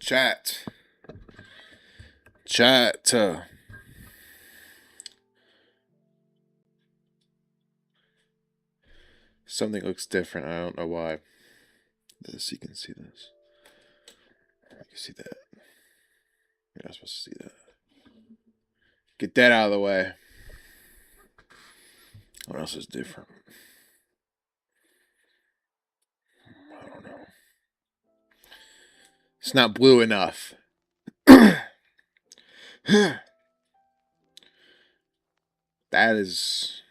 Chat. Chat. Something looks different. I don't know why. This, you can see this. You can see that. You're not supposed to see that. Get that out of the way. What else is different? I don't know. It's not blue enough. That is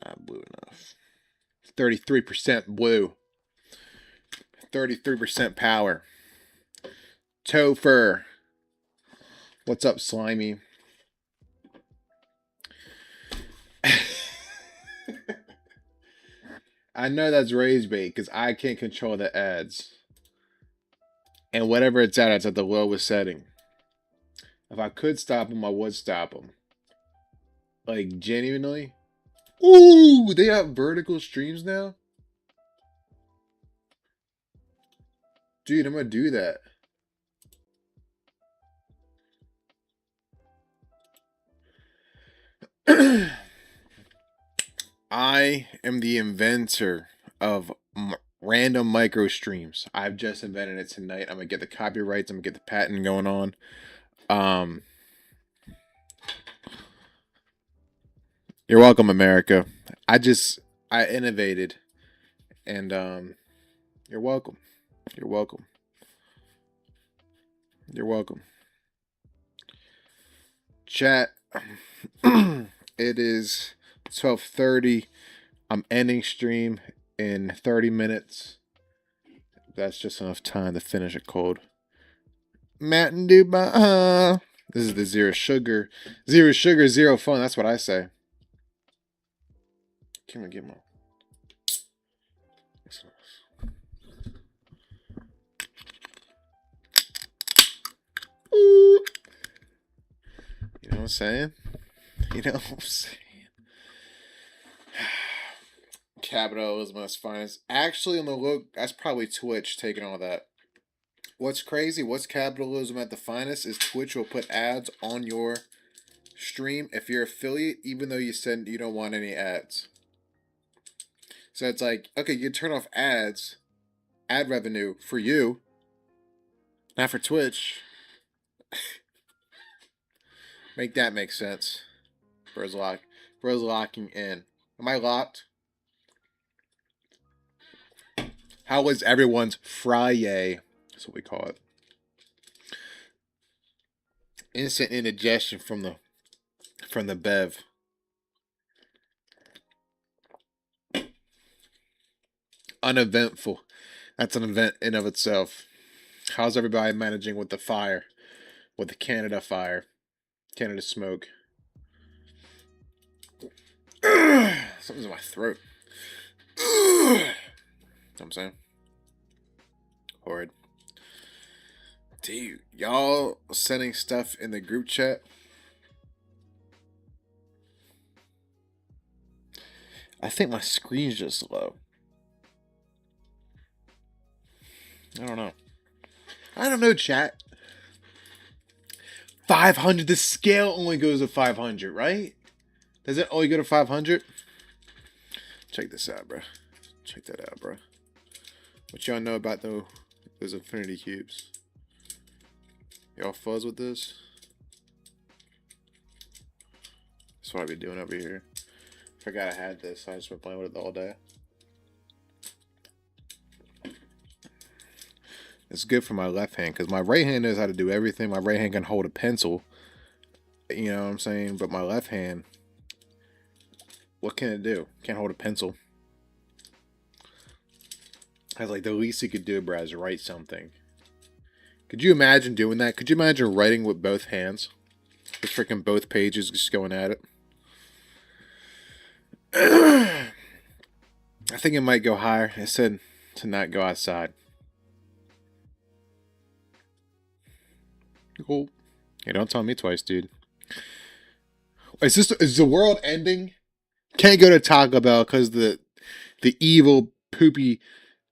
not blue enough. 33% blue. 33% power. Topher. What's up, Slimy? I know that's raised bait because I can't control the ads. And whatever it's at the lowest setting. If I could stop them, I would stop them. Like, genuinely. Ooh, they have vertical streams now? Dude, I'm gonna do that. I am the inventor of random micro streams. I've just invented it tonight. I'm gonna get the copyrights. I'm gonna get the patent going on. You're welcome, America. I innovated, and you're welcome. You're welcome. You're welcome. Chat. It is 12:30. I'm ending stream in 30 minutes. That's just enough time to finish a cold. Mountain Dew. This is the zero sugar, zero fun. That's what I say. Can we get more? Ooh. You know what I'm saying? You know what I'm saying? Capitalism at its finest. Actually, on the look, that's probably Twitch taking all that. What's crazy? What's capitalism at the finest is Twitch will put ads on your stream if you're affiliate, even though you said you don't want any ads. So it's like, okay, you turn off ads, ad revenue for you, not for Twitch. Make that make sense. Bro's locking in. Am I locked? How was everyone's Friday? That's what we call it. Instant indigestion from the bev. Uneventful. That's an event in of itself. How's everybody managing with the fire? With the Canada fire? Canada smoke. Something's in my throat. You know what I'm saying? Horrid. Dude, y'all sending stuff in the group chat? I think my screen's just low. I don't know, chat. 500. The scale only goes to 500, right? Does it only go to 500? Check this out, bro. Check that out, bro. What y'all know about those infinity cubes? Y'all fuzz with this? That's what I be doing over here. Forgot I had this. I just been playing with it all day. It's good for my left hand because my right hand knows how to do everything. My right hand can hold a pencil. You know what I'm saying? But my left hand, what can it do? Can't hold a pencil. That's like the least it could do, bro, is write something. Could you imagine doing that? Could you imagine writing with both hands? Just freaking both pages just going at it. I think it might go higher. It said to not go outside. Cool. Hey, don't tell me twice, dude. Is the world ending? Can't go to Taco Bell because the evil poopy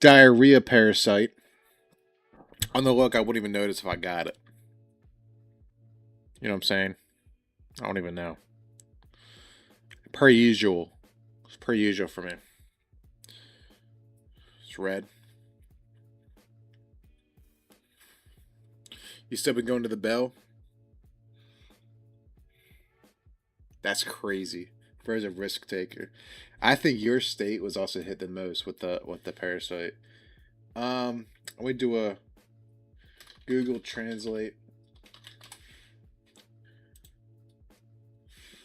diarrhea parasite On the look, I wouldn't even notice if I got it. You know what I'm saying? I don't even know. Per usual. It's per usual for me. It's red. You still been going to the bell? That's crazy. Bro's a risk taker. I think your state was also hit the most with the parasite. We do a Google Translate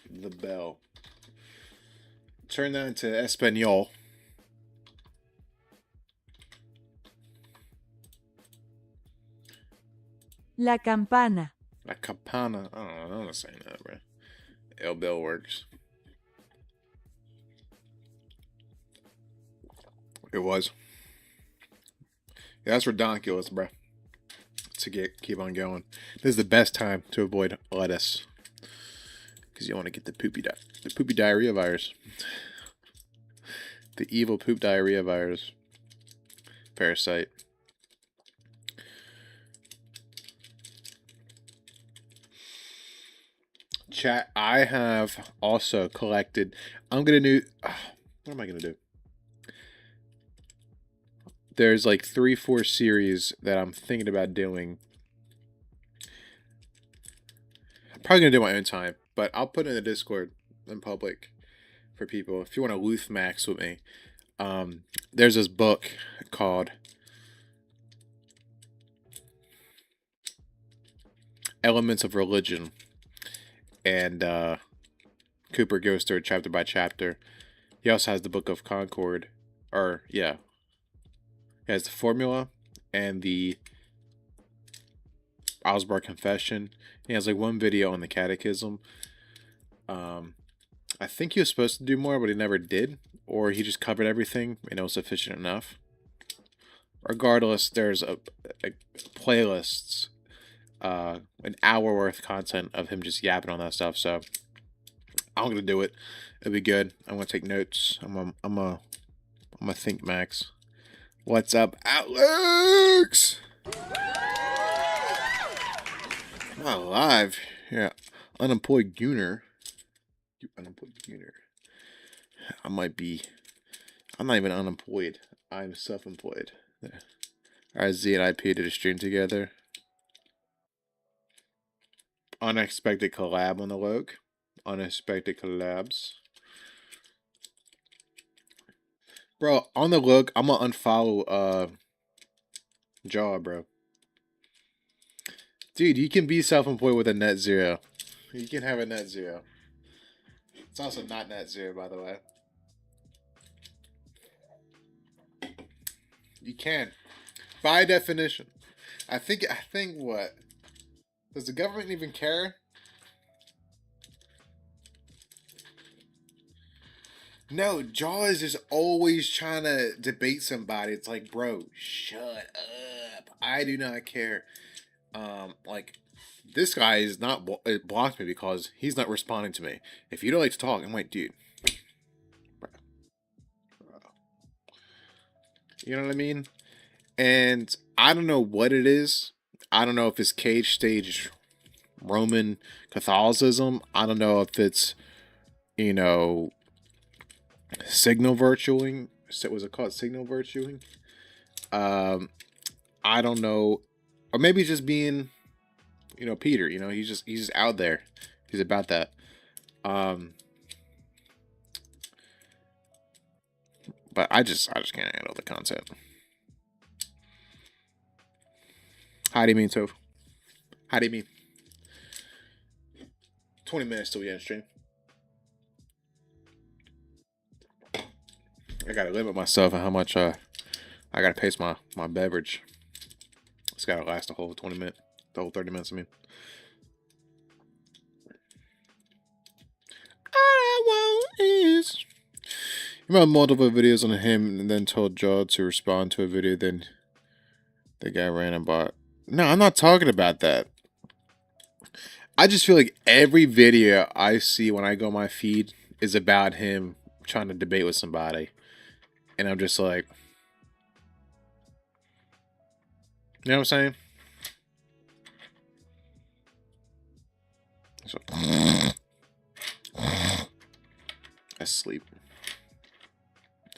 the bell. Turn that into Espanol. La campana. La campana. I don't know. I'm not saying that, bro. El bell works. It was. Yeah, that's ridiculous, bro. To keep on going. This is the best time to avoid lettuce because you don't want to get the poopy diarrhea virus, the evil poop diarrhea virus, parasite. Chat. I have also collected. I'm gonna do. What am I gonna do? There's like 3-4 series that I'm thinking about doing. I'm probably gonna do my own time, but I'll put it in the Discord in public for people if you want to Luth Max with me. There's this book called Elements of Religion, and Cooper goes through it chapter by chapter. He also has the Book of Concord, or yeah, he has the formula and the Augsburg Confession. He has like one video on the Catechism. I think he was supposed to do more, but he never did, or he just covered everything and it was sufficient enough. Regardless, there's a playlists, an hour worth of content of him just yapping on that stuff. So I'm gonna do it. It'll be good. I'm gonna take notes. I'm a think Max. What's up, Alex? I'm not alive. Yeah, unemployed gooner. You unemployed gooner. I might be. I'm not even unemployed. I'm self-employed. Alright, Z and IP did a stream together. Unexpected collab on the Loke. Unexpected collabs. Bro, on the Loke, I'm gonna unfollow Jaw, bro. Dude, you can be self-employed with a net zero. You can have a net zero. It's also not net zero, by the way. You can. By definition. I think what? Does the government even care? No, Jaw is just always trying to debate somebody. It's like, bro, shut up. I do not care. Like, this guy is not it blocked me because he's not responding to me. If you don't like to talk, I'm like, dude. Bro. You know what I mean? And I don't know what it is. I don't know if it's cage stage Roman Catholicism. I don't know if it's, you know, signal virtuing. Was it called signal virtuing? I don't know. Or maybe just being, you know, Peter. You know, he's just out there. He's about that. But I just can't handle the content. How do you mean, Toph? How do you mean? 20 minutes till we end stream. I gotta limit myself on how much I gotta pace my beverage. It's gotta last the whole 20 minutes, the whole 30 minutes. I mean, all I want is. You made multiple videos on him and then told Jaw to respond to a video. Then the guy ran and bought. No, I'm not talking about that. I just feel like every video I see when I go on my feed is about him trying to debate with somebody. And I'm just like, You know what I'm saying? So, I sleep.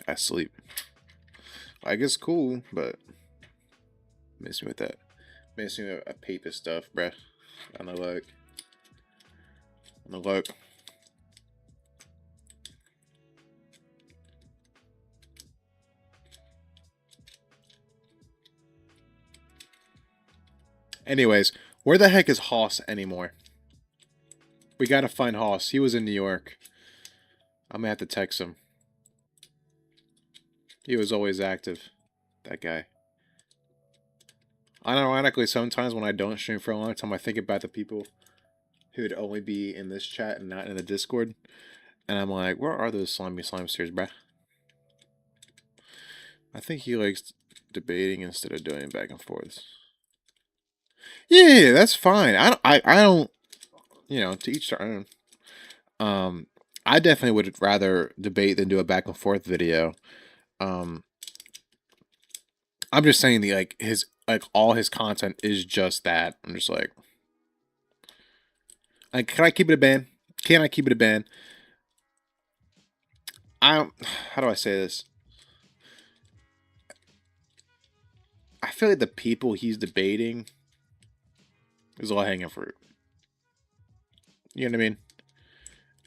I sleep. I guess cool, but miss me with that. Miss me with a paper stuff, bruh. On the look. On the look. Anyways, where the heck is Hoss anymore? We gotta find Hoss. He was in New York. I'm gonna have to text him. He was always active. That guy. Unironically, sometimes when I don't stream for a long time, I think about the people who would only be in this chat and not in the Discord. And I'm like, where are those slimy slimesters, bruh? I think he likes debating instead of doing back and forths. Yeah, that's fine. I don't, to each their own. I definitely would rather debate than do a back and forth video. I'm just saying all his content is just that. I'm just like, can I keep it a ban? Can I keep it a ban? How do I say this? I feel like the people he's debating is all hanging fruit. You know what I mean?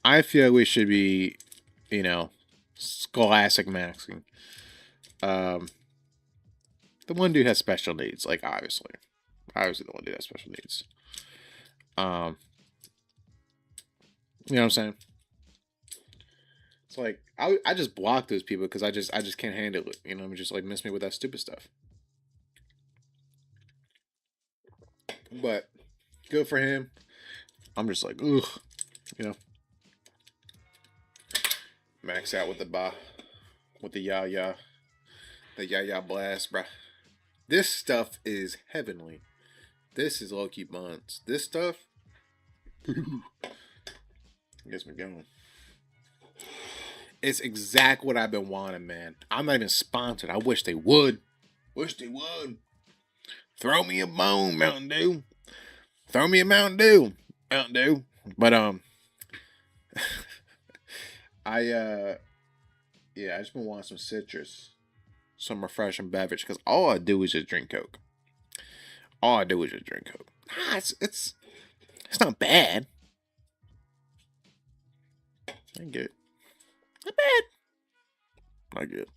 I feel we should be, scholastic maxing. The one dude has special needs, like obviously the one dude has special needs. You know what I'm saying? It's like I just block those people because I just can't handle it. Just like miss me with that stupid stuff. But good for him. I'm just like, ugh, max out with the ya blast, bruh. This stuff is heavenly. This is low-key buns. This stuff gets me going. It's exact what I've been wanting, man. I'm not even sponsored. I wish they would. Throw me a bone, Mountain Dew. Throw me a Mountain Dew. But I just been wanting some citrus, some refreshing beverage, because all I do is just drink Coke. It's not bad. I get it. Not bad. I get it.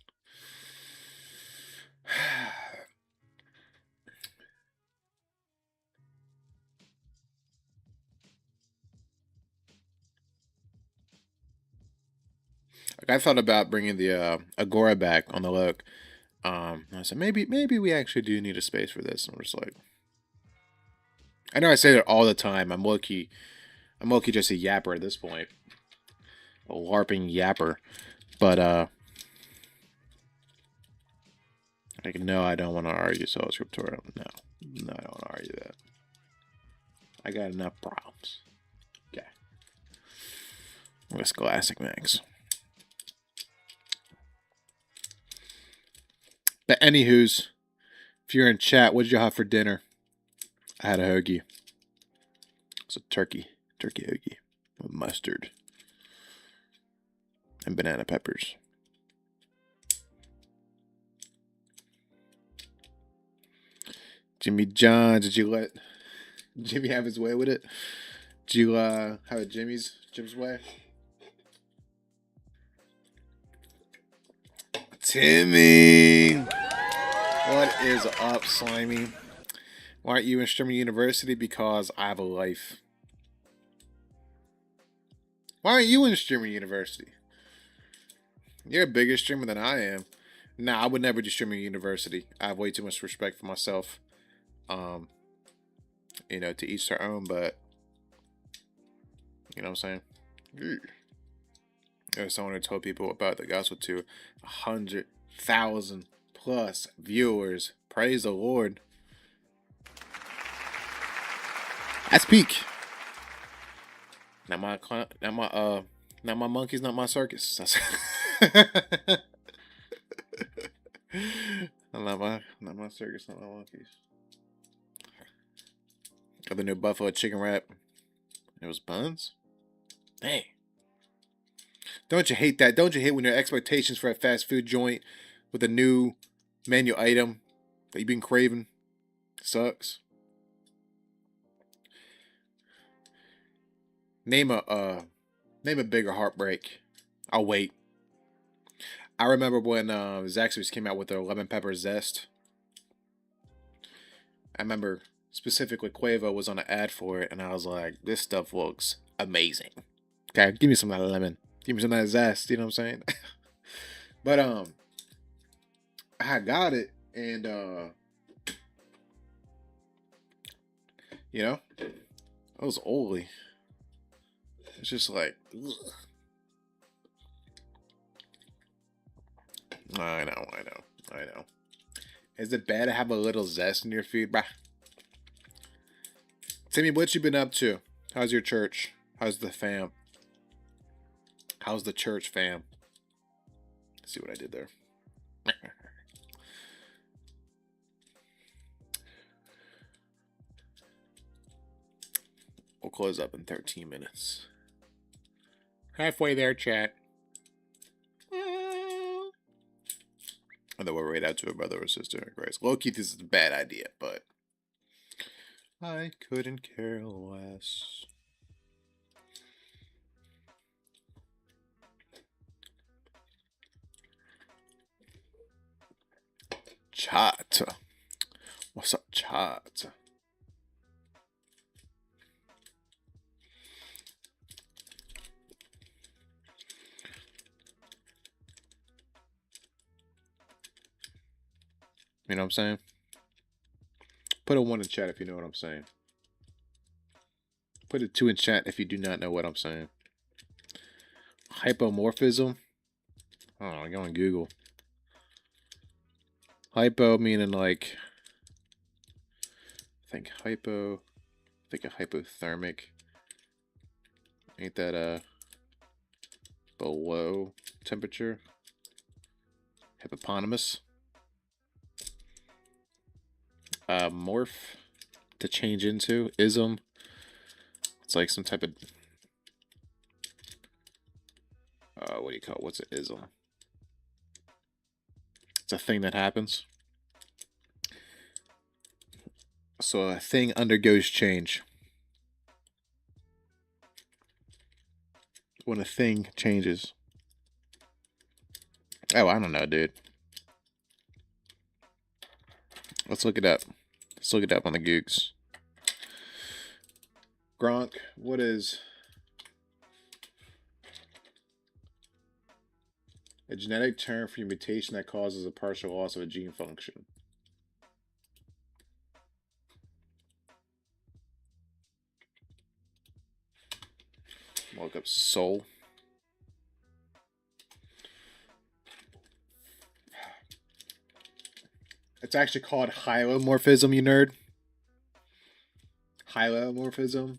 Like I thought about bringing the Agora back on the look. I said maybe we actually do need a space for this. And we're just like, I know I say that all the time. I'm low-key just a yapper at this point, a LARPing yapper. But like no, I don't want to argue solo scriptorial. No, I don't want to argue that. I got enough problems. Okay, with Scholastic Max. But anywho's, if you're in chat, what did you have for dinner? I had a hoagie. It's a turkey hoagie with mustard and banana peppers. Jimmy John, did you let Jimmy have his way with it? Did you have it Jim's way? Timmy! What is up, Slimy? Why aren't you in Streamer University? Because I have a life. Why aren't you in Streamer University? You're a bigger streamer than I am. Nah, I would never do Streamer University. I have way too much respect for myself. To each their own, but you know what I'm saying? There's someone who told people about the gospel to 100,000 plus viewers. Praise the Lord. That's peak. Not my monkeys, not my circus. not my circus, not my monkeys. with a new buffalo chicken wrap. It was buns? Dang. Don't you hate that? Don't you hate when your expectations for a fast food joint with a new menu item that you've been craving sucks? Name a bigger heartbreak. I'll wait. I remember when Zaxby's came out with their lemon pepper zest. I remember specifically Quavo was on an ad for it, and I was like, this stuff looks amazing. Okay, give me some of that lemon. Give me some of that zest, you know what I'm saying? But I got it, and you know, it was oily. It's just like, ugh. I know. Is it bad to have a little zest in your food, bruh? Timmy, what you been up to? How's your church? How's the fam? How's the church fam? Let's see what I did there. We'll close up in 13 minutes. Halfway there, chat. And then we'll read out to a brother or sister in Christ. Low-key, this is a bad idea, but I couldn't care less. Chat. What's up, chat? You know what I'm saying? Put a 1 in chat if you know what I'm saying. Put a 2 in chat if you do not know what I'm saying. Hypomorphism? Oh, go on Google. Hypo meaning like, think a hypothermic. Ain't that below temperature? Hippopotamus. Morph, to change into. Ism, it's like some type of what do you call it? What's an ism? It's a thing that happens. So a thing undergoes change. When a thing changes. Oh, I don't know, dude. Let's look it up. Let's look it up on the Googs. Gronk, what is a genetic term for a mutation that causes a partial loss of a gene function? Look up soul. It's actually called hylomorphism, you nerd. Hylomorphism.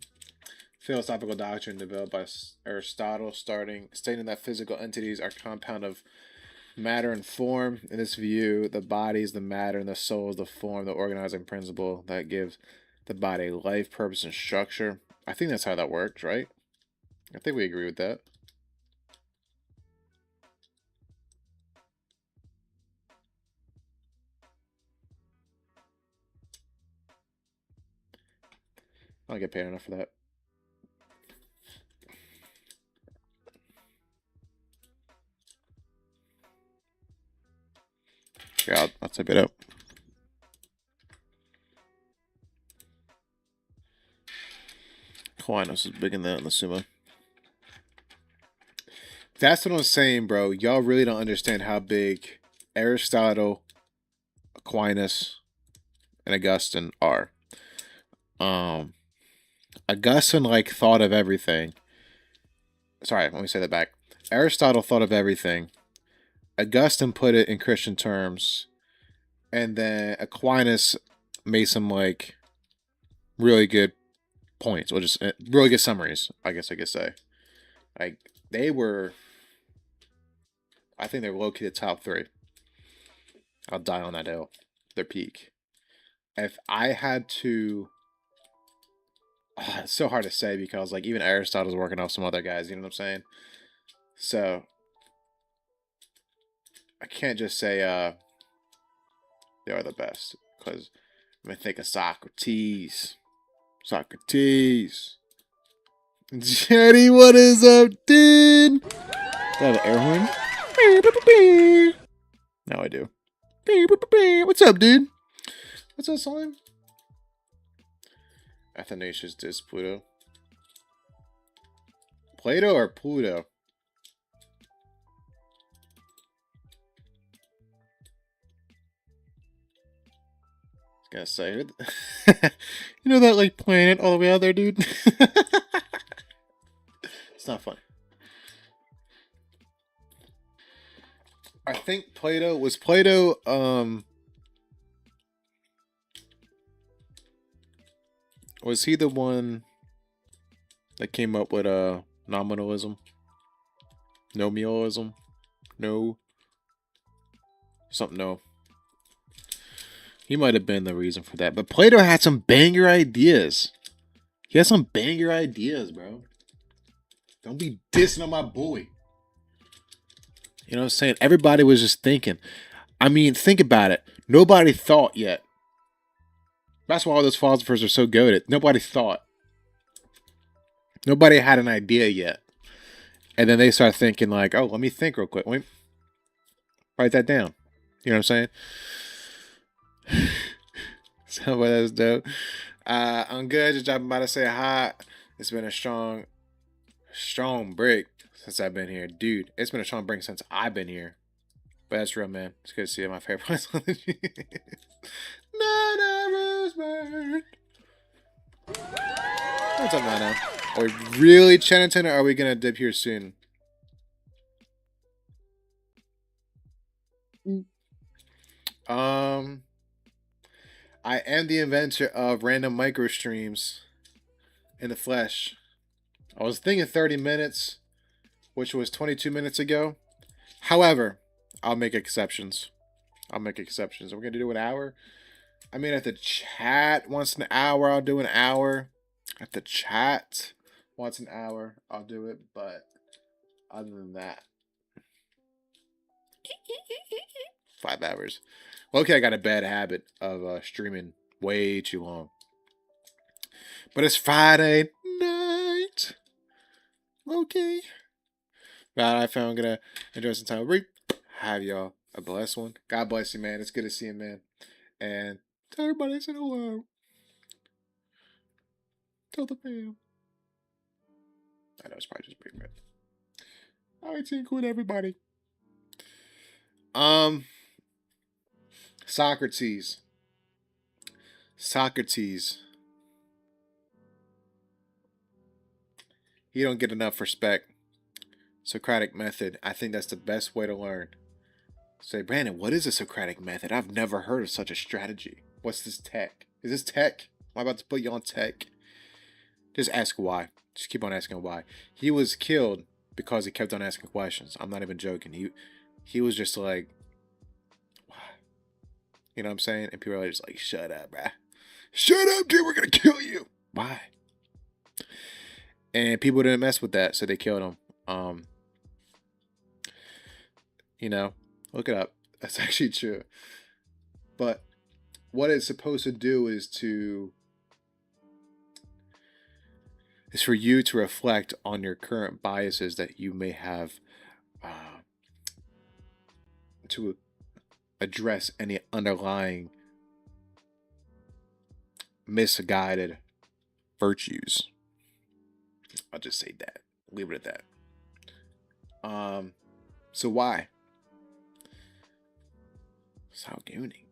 Philosophical doctrine developed by Aristotle, stating that physical entities are compound of matter and form. In this view, the body is the matter and the soul is the form, the organizing principle that gives the body life, purpose, and structure. I think that's how that works, right? I think we agree with that. I don't get paid enough for that. Yeah, I'll type it up. Aquinas is big in the sumo. That's what I'm saying, bro. Y'all really don't understand how big Aristotle, Aquinas, and Augustine are. Augustine like thought of everything. Sorry, let me say that back. Aristotle thought of everything. Augustine put it in Christian terms, and then Aquinas made some like really good points, or just really good summaries. I guess I could say, like they were. I think they were low-key the top 3. I'll die on that hill. Their peak. If I had to it's so hard to say because like even Aristotle's working off some other guys. You know what I'm saying? So I can't just say they are the best because I'm gonna think of Socrates. Socrates. Jetty, what is up, dude? Do I have an air horn? Now I do. What's up, dude? What's that song? Athanasius dis Pluto. Plato or Pluto? I was gonna say, you know that like planet all the way out there, dude? It's not funny. I think Plato was was he the one that came up with nominalism? Nominalism? No. Something no. He might have been the reason for that. But Plato had some banger ideas. He has some banger ideas, bro. Don't be dissing on my boy. You know what I'm saying? Everybody was just thinking. I mean, think about it. Nobody thought yet. That's why all those philosophers are so goated. Nobody thought. Nobody had an idea yet. And then they start thinking like, oh, let me think real quick. Let me write that down. You know what I'm saying? So that's dope. I'm good. Just about to say hi. It's been a strong break since I've been here. Dude, it's been a strong break since I've been here. But that's real, man. It's good to see you. My favorite place on the Nana Roseburn. What's up, Nana? Are we really Chenington or are we going to dip here soon? I am the inventor of random micro streams in the flesh. I was thinking 30 minutes, which was 22 minutes ago. However, I'll make exceptions. Are we going to do an hour? I mean, if the chat wants an hour, I'll do an hour. If the chat wants an hour, I'll do it. But other than that, 5 hours. Okay, I got a bad habit of streaming way too long. But it's Friday night. Okay. But I found I'm going to enjoy some time. Have y'all a blessed one. God bless you, man. It's good to see you, man. And tell everybody I said hello. Tell the fam. I know it's probably just pretty red. Alright, team, cool everybody. Socrates. He don't get enough respect. Socratic method. I think that's the best way to learn. Say, Brandon, what is a Socratic method? I've never heard of such a strategy. What's this tech? Is this tech? Am I about to put you on tech? Just ask why. Just keep on asking why. He was killed because he kept on asking questions. I'm not even joking. He was just like, why? You know what I'm saying? And people are just like, shut up, bruh. Shut up, dude. We're going to kill you. Why? And people didn't mess with that, so they killed him. You know, look it up. That's actually true. But what it's supposed to do is for you to reflect on your current biases that you may have, to address any underlying misguided virtues. I'll just say that. Leave it at that. So why? Salgooning.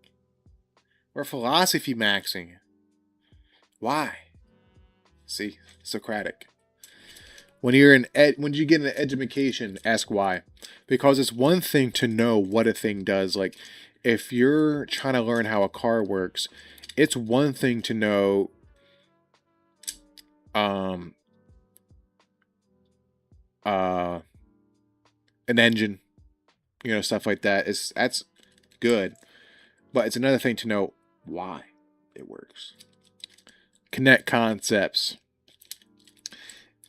We're philosophy maxing. Why? See, Socratic. When you get an education, ask why. Because it's one thing to know what a thing does. Like, if you're trying to learn how a car works, it's one thing to know an engine, stuff like that. That's good. But it's another thing to know why it works. Connect concepts.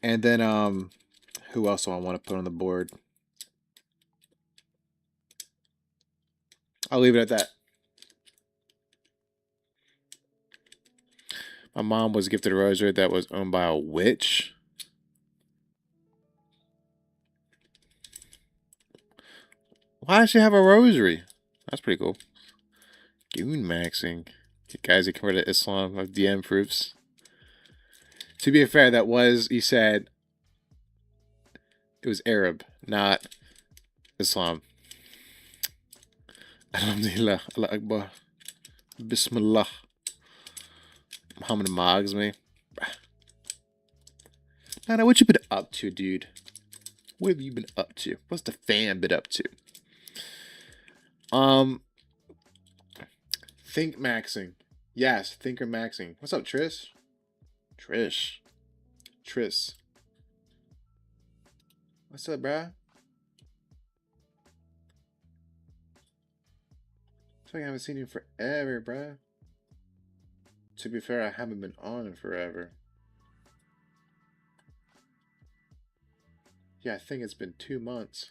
And then who else do I want to put on the board? I'll leave it at that. My mom was gifted a rosary that was owned by a witch. Why does she have a rosary? That's pretty cool. Goon maxing. Guys who converted to Islam with DM proofs. To be fair, that was, he said, it was Arab, not Islam. Alhamdulillah, Allah Akbar. Bismillah. Muhammad mogs me. Nana, what you been up to, dude? What have you been up to? What's the fan been up to? Think maxing. Yes, thinker maxing. What's up, Trish? Trish. What's up, bruh? I feel like I haven't seen you forever, bruh. To be fair, I haven't been on in forever. Yeah, I think it's been 2 months.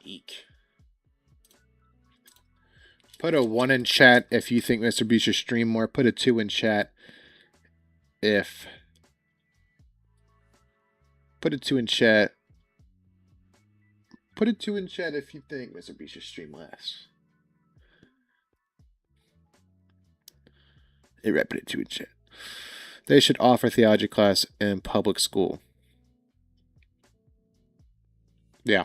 Eek. Put a 1 in chat if you think Mr. B should stream more. Put a 2 in chat if... Put a 2 in chat. Put a 2 in chat if you think Mr. B should stream less. Put a 2 in chat. They should offer theology class in public school. Yeah.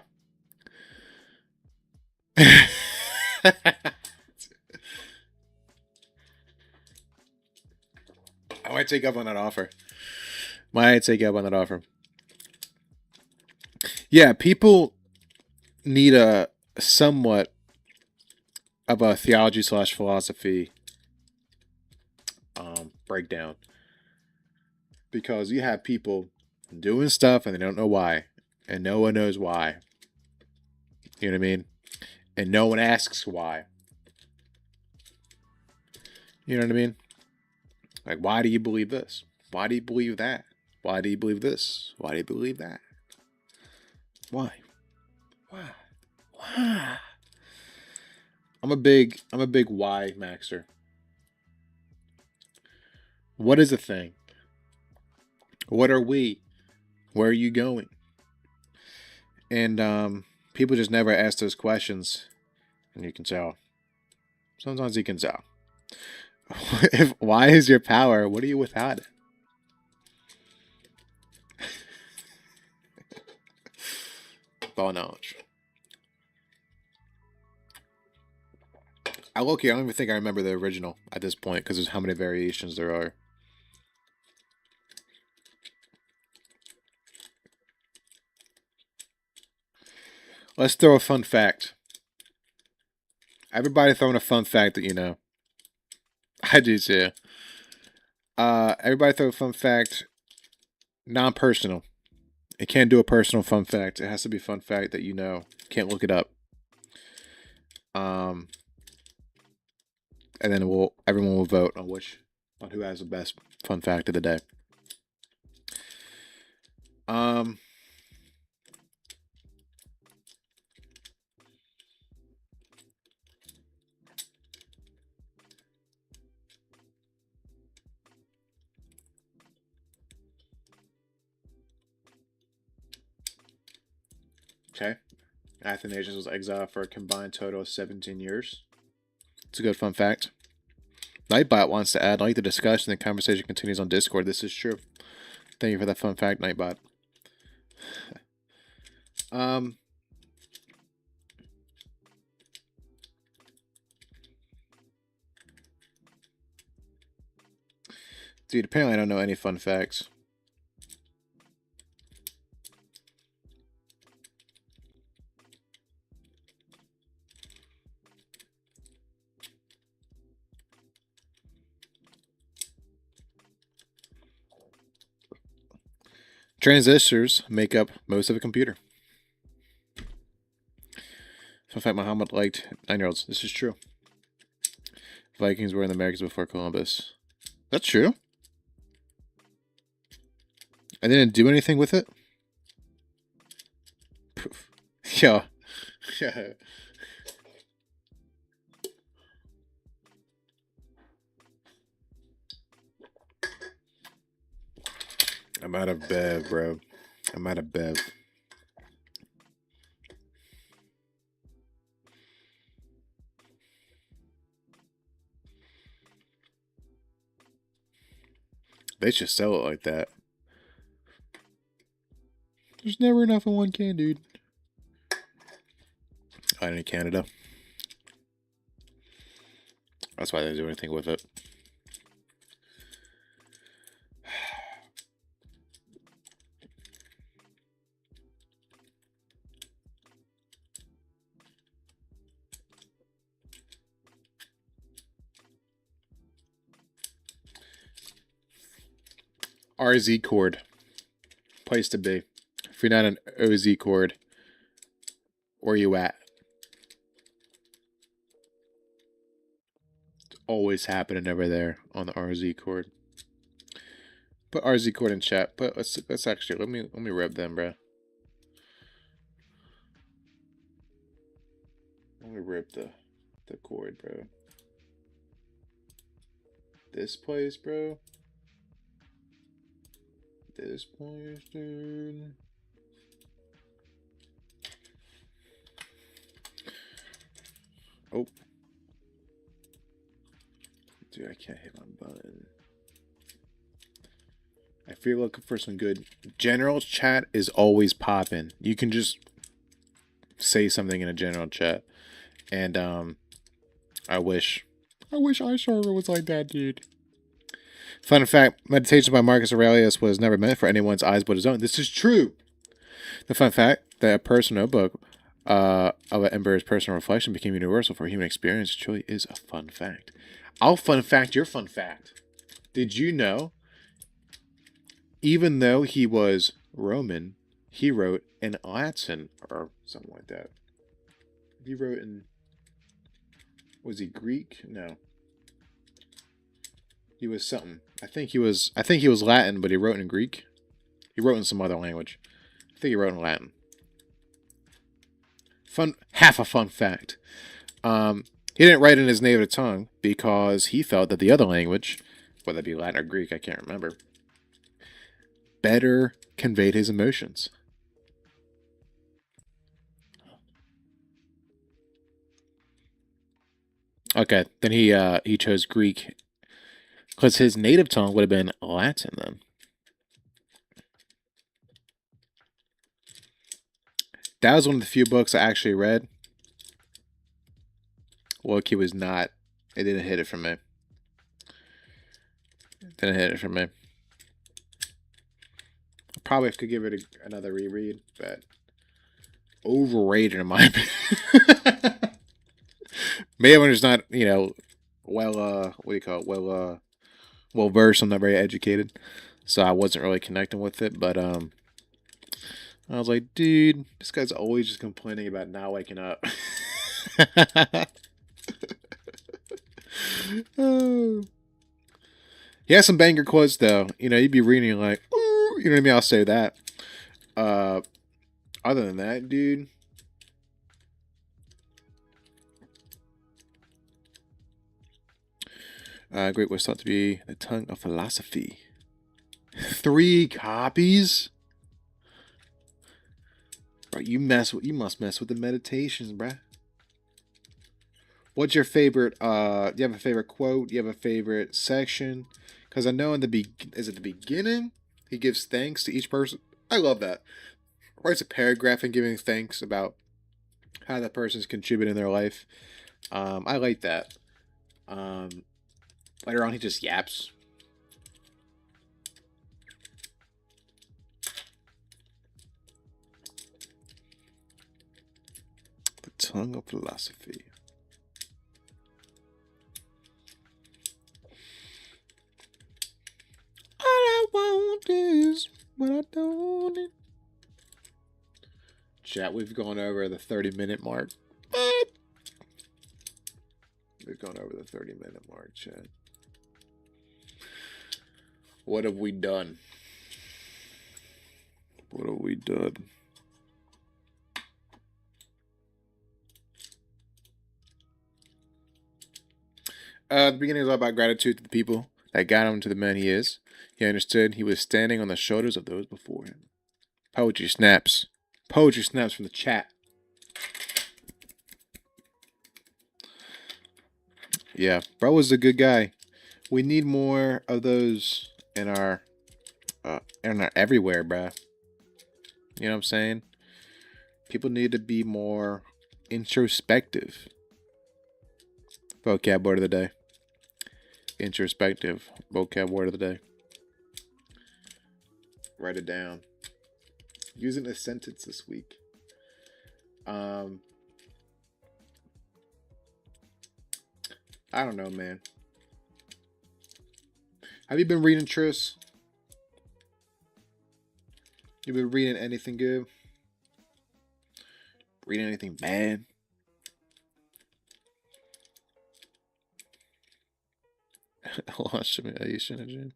I might take up on that offer. Yeah, people need a somewhat of a theology / philosophy breakdown. Because you have people doing stuff and they don't know why. And no one knows why. You know what I mean? And no one asks why. You know what I mean? Like, why do you believe this? Why do you believe that? Why do you believe this? Why do you believe that? Why? I'm a big why maxer. What is a thing? What are we? Where are you going? And people just never ask those questions. And you can tell. Sometimes you can tell. Why is your power? What are you without it? Ball knowledge. I don't even think I remember the original at this point because there's how many variations there are. Let's throw a fun fact. Everybody throwing a fun fact that you know. I do too. Everybody throw a fun fact. Non-personal. It can't do a personal fun fact. It has to be a fun fact that you know. Can't look it up. And then everyone will vote on who has the best fun fact of the day. Okay. Athanasius was exiled for a combined total of 17 years. It's a good fun fact. Nightbot wants to add, like the discussion, the conversation continues on Discord. This is true. Thank you for that fun fact, Nightbot. Dude, apparently I don't know any fun facts. Transistors make up most of a computer. Fun fact, Muhammad liked 9-year-olds. This is true. Vikings were in the Americas before Columbus. That's true. And they didn't do anything with it? Poof. Yeah. Yeah. I'm out of Bev, bro. I'm out of Bev. They should sell it like that. There's never enough in one can, dude. I'm in Canada. That's why they didn't do anything with it. RZ cord. Place to be. If you're not an OZ cord, where you at? It's always happening over there on the RZ cord. Put RZ cord in chat. But let's actually let me rep them, bro. Let me rip the cord, bro. This place, bro. This place, dude. Oh. Dude, I can't hit my button. I feel looking for some good. General chat is always popping. You can just say something in a general chat. And I wish iServer was like that, dude. Fun fact, Meditation by Marcus Aurelius was never meant for anyone's eyes but his own. This is true. The fun fact that a personal notebook of an emperor's personal reflection became universal for human experience truly is a fun fact. I'll fun fact your fun fact. Did you know, even though he was Roman, he wrote in Latin or something like that. He wrote in... Was he Greek? No. He was something. I think he was Latin, but he wrote in Greek. He wrote in some other language. I think he wrote in Latin. Half a fun fact. He didn't write in his native tongue because he felt that the other language, whether it be Latin or Greek, I can't remember, better conveyed his emotions. Okay, then he chose Greek because his native tongue would have been Latin then. That was one of the few books I actually read. Loki was not. It didn't hit it for me. Didn't hit it for me. Probably have to give it another reread, but overrated in my opinion. Maybe I'm just not, well, what do you call it? Well versed. I'm not very educated, so I wasn't really connecting with it. But I was like, dude, this guy's always just complaining about not waking up. Oh. He has some banger quotes though. You'd be reading like, ooh, you know what I mean? I'll say that. Other than that, dude. Greek was thought to be the tongue of philosophy. 3 copies? Bro, you must mess with the meditations, bruh. What's your favorite? Do you have a favorite quote? Do you have a favorite section? Because I know is it the beginning? He gives thanks to each person. I love that. Writes a paragraph and giving thanks about how that person's contributing in their life. I like that. Later on, he just yaps. The tongue of philosophy. All I want is what I don't need. Chat, we've gone over the 30-minute mark. We've gone over the 30-minute mark, chat. What have we done? What have we done? The beginning is all about gratitude to the people that got him to the man he is. He understood he was standing on the shoulders of those before him. Poetry snaps. Poetry snaps from the chat. Yeah, bro was a good guy. We need more of those in our everywhere, bruh. You know what I'm saying? People need to be more introspective. Vocab word of the day. Introspective. Vocab word of the day. Write it down. Use it in a sentence this week. I don't know, man. Have you been reading, Tris? You been reading anything good? Reading anything bad? Watch me. Are you in the gym?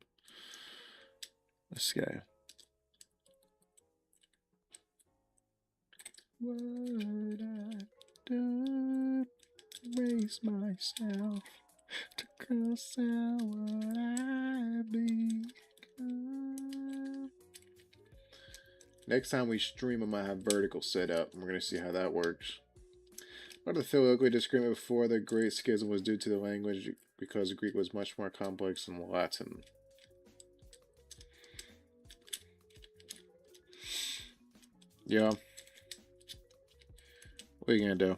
This guy. What I done, raise myself to cross out what I become. Next time we stream, I might have vertical set up. We're gonna see how that works. But the theologically disagreement before the Great Schism was due to the language, because Greek was much more complex than Latin. Yeah. What are you gonna do?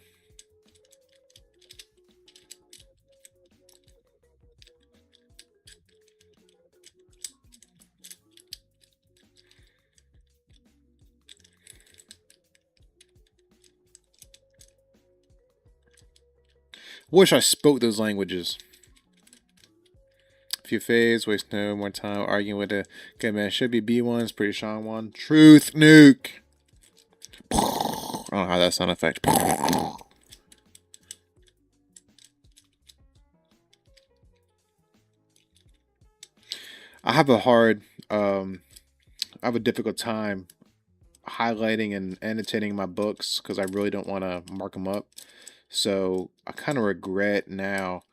Wish I spoke those languages. Few fades, waste no more time arguing with a good man. Should be B1's pretty strong one. Truth nuke. I don't know how that sound effect. I have a hard, I have a difficult time highlighting and annotating my books because I really don't want to mark them up. So I kind of regret now,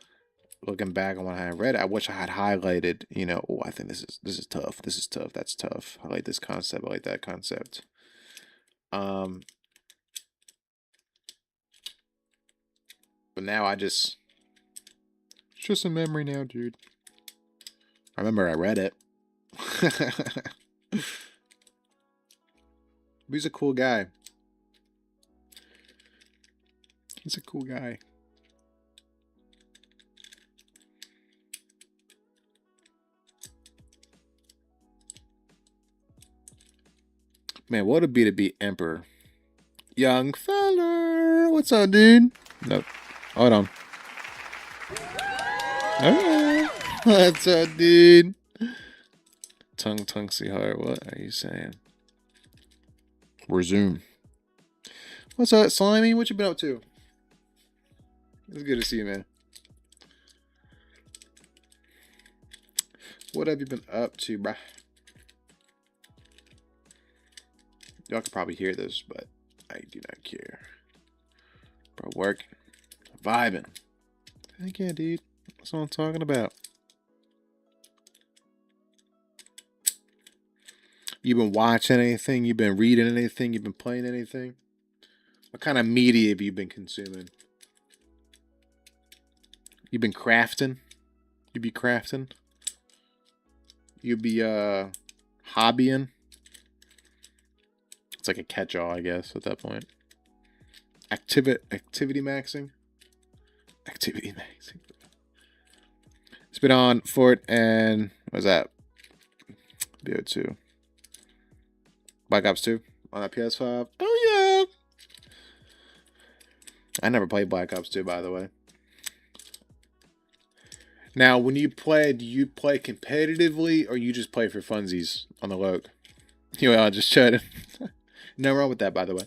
looking back on when I read it. I wish I had highlighted. You know, oh, I think this is tough. This is tough. That's tough. I like this concept. I like that concept. But now it's just a memory now, dude. I remember I read it. He's a cool guy. He's a cool guy. Man, what a be to be emperor. Young fella. What's up, dude? Nope. Hold on. Oh, what's up, dude? Tongue, sweetheart. What are you saying? Resume. What's up, Slimy? What you been up to? It's good to see you, man. What have you been up to, bruh? Y'all can probably hear this, but I do not care. Bro, work. Vibing. Heck yeah, dude. That's what I'm talking about. You been watching anything? You been reading anything? You been playing anything? What kind of media have you been consuming? You been crafting? You be crafting? You be hobbying? It's like a catch-all, I guess, at that point. Activity maxing? Activity maxing. It's been on Fort and what's that? BO2. Black Ops 2 on that PS5. Oh yeah. I never played Black Ops 2, by the way. Now, when you play, do you play competitively or you just play for funsies on the loc? You know, just chud. No wrong with that, by the way.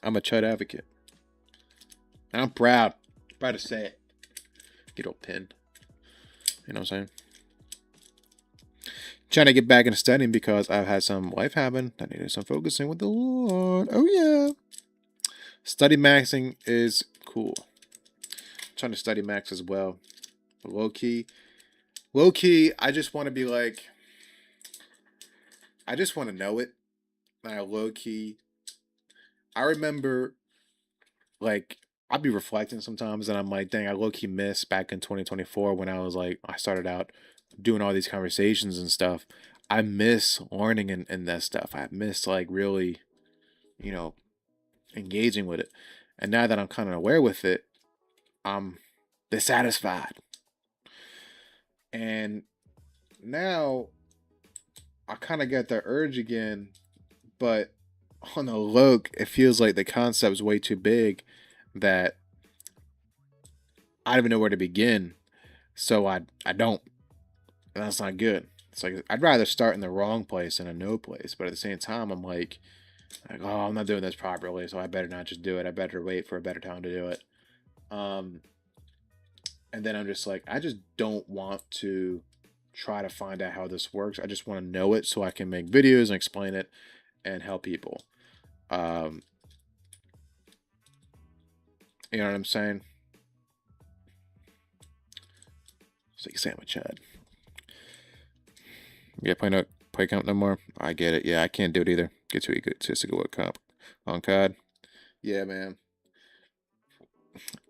I'm a chud advocate. And I'm proud. Proud to say it. Get old pin. You know what I'm saying? Trying to get back into studying because I've had some life happen. I need to do some focusing with the Lord. Oh yeah. Study maxing is cool. Trying to study max as well. But low key, I just want to be like, I just want to know it. Low key, I remember like I'd be reflecting sometimes and I'm like, dang, I low key miss back in 2024 when I was like, I started out doing all these conversations and stuff. I miss learning and that stuff. I miss like really, you know, engaging with it. And now that I'm kind of aware with it, I'm dissatisfied. And now I kind of get the urge again, but on the low, it feels like the concept's way too big that I don't even know where to begin. So I don't. And that's not good. It's like I'd rather start in the wrong place than a no place. But at the same time, I'm like, oh, I'm not doing this properly, so I better not just do it. I better wait for a better time to do it. Um, and then I'm just like, I just don't want to try to find out how this works. I just want to know it so I can make videos and explain it and help people. Um, you know what I'm saying? It's like a sandwich head. Yeah, play comp no more. I get it. Yeah, I can't do it either. Get too egotistical with comp on COD. Yeah, man.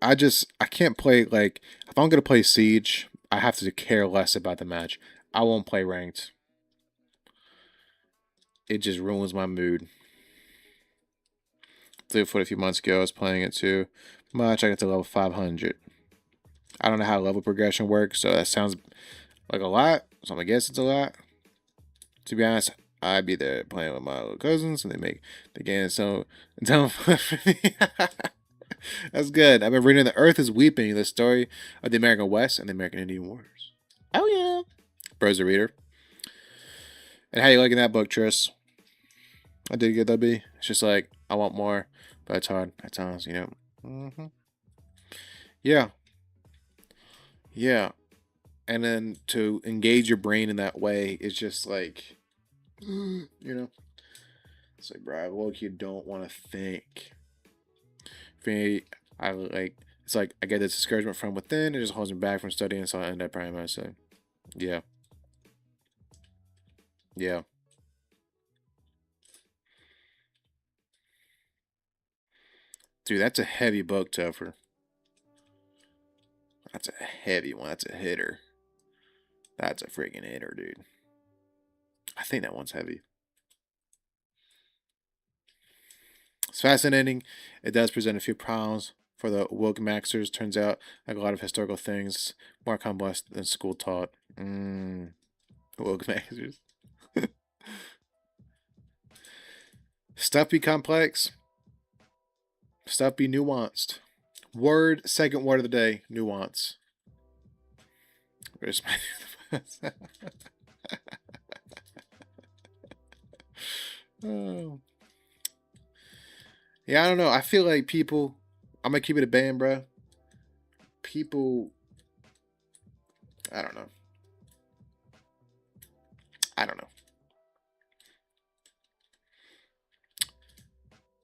I can't play like if I'm gonna play Siege, I have to care less about the match. I won't play ranked. It just ruins my mood. Played for it a few months ago. I was playing it too much. I got to level 500. I don't know how level progression works, so that sounds like a lot. So I'm gonna guess it's a lot. To be honest, I'd be there playing with my little cousins, and they make the game so dumb for me. That's good. I've been reading The Earth is Weeping, the story of the American West and the American Indian Wars. Oh yeah. Bro's a reader. And how you liking that book, Tris? I did good, though, B. It's just like, I want more, but it's hard at times, you know. Yeah. Yeah. And then to engage your brain in that way is just like, you know, it's like, bro, I low-key don't want to think. For me, I like, it's like I get this discouragement from within. It just holds me back from studying, so I end up praying myself. Yeah. Yeah. Dude, that's a heavy book, Topher. That's a heavy one. That's a hitter. That's a freaking hitter, dude. I think that one's heavy. It's fascinating. It does present a few problems for the woke maxers. Turns out, like a lot of historical things, more complex than school taught. Woke maxers. Stuff be complex. Stuff be nuanced. Second word of the day, nuance. Where's my oh. Yeah, I don't know. I feel like people. I'm gonna keep it a band, bro. People. I don't know. I don't know.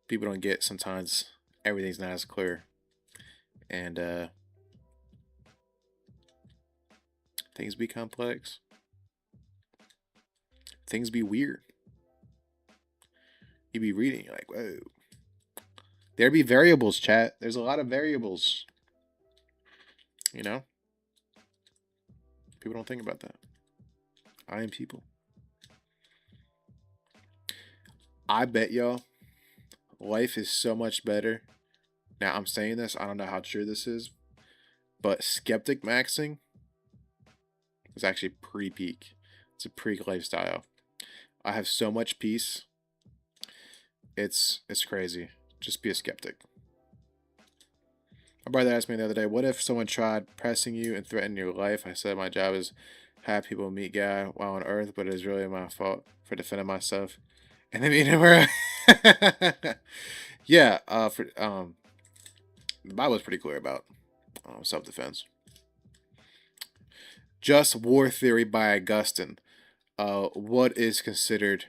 People don't get sometimes everything's not as clear, and things be complex. Things be weird. You be reading, you're like, whoa. There be variables, chat. There's a lot of variables. You know? People don't think about that. I am people. I bet y'all life is so much better. Now, I'm saying this, I don't know how true this is, but skeptic maxing is actually pre peak. It's a pre lifestyle. I have so much peace. It's crazy. Just be a skeptic. My brother asked me the other day, what if someone tried pressing you and threatened your life? I said my job is have people meet God while on earth, but it is really my fault for defending myself. And then meet him where yeah, the Bible is pretty clear about self defense. Just War Theory by Augustine. what is considered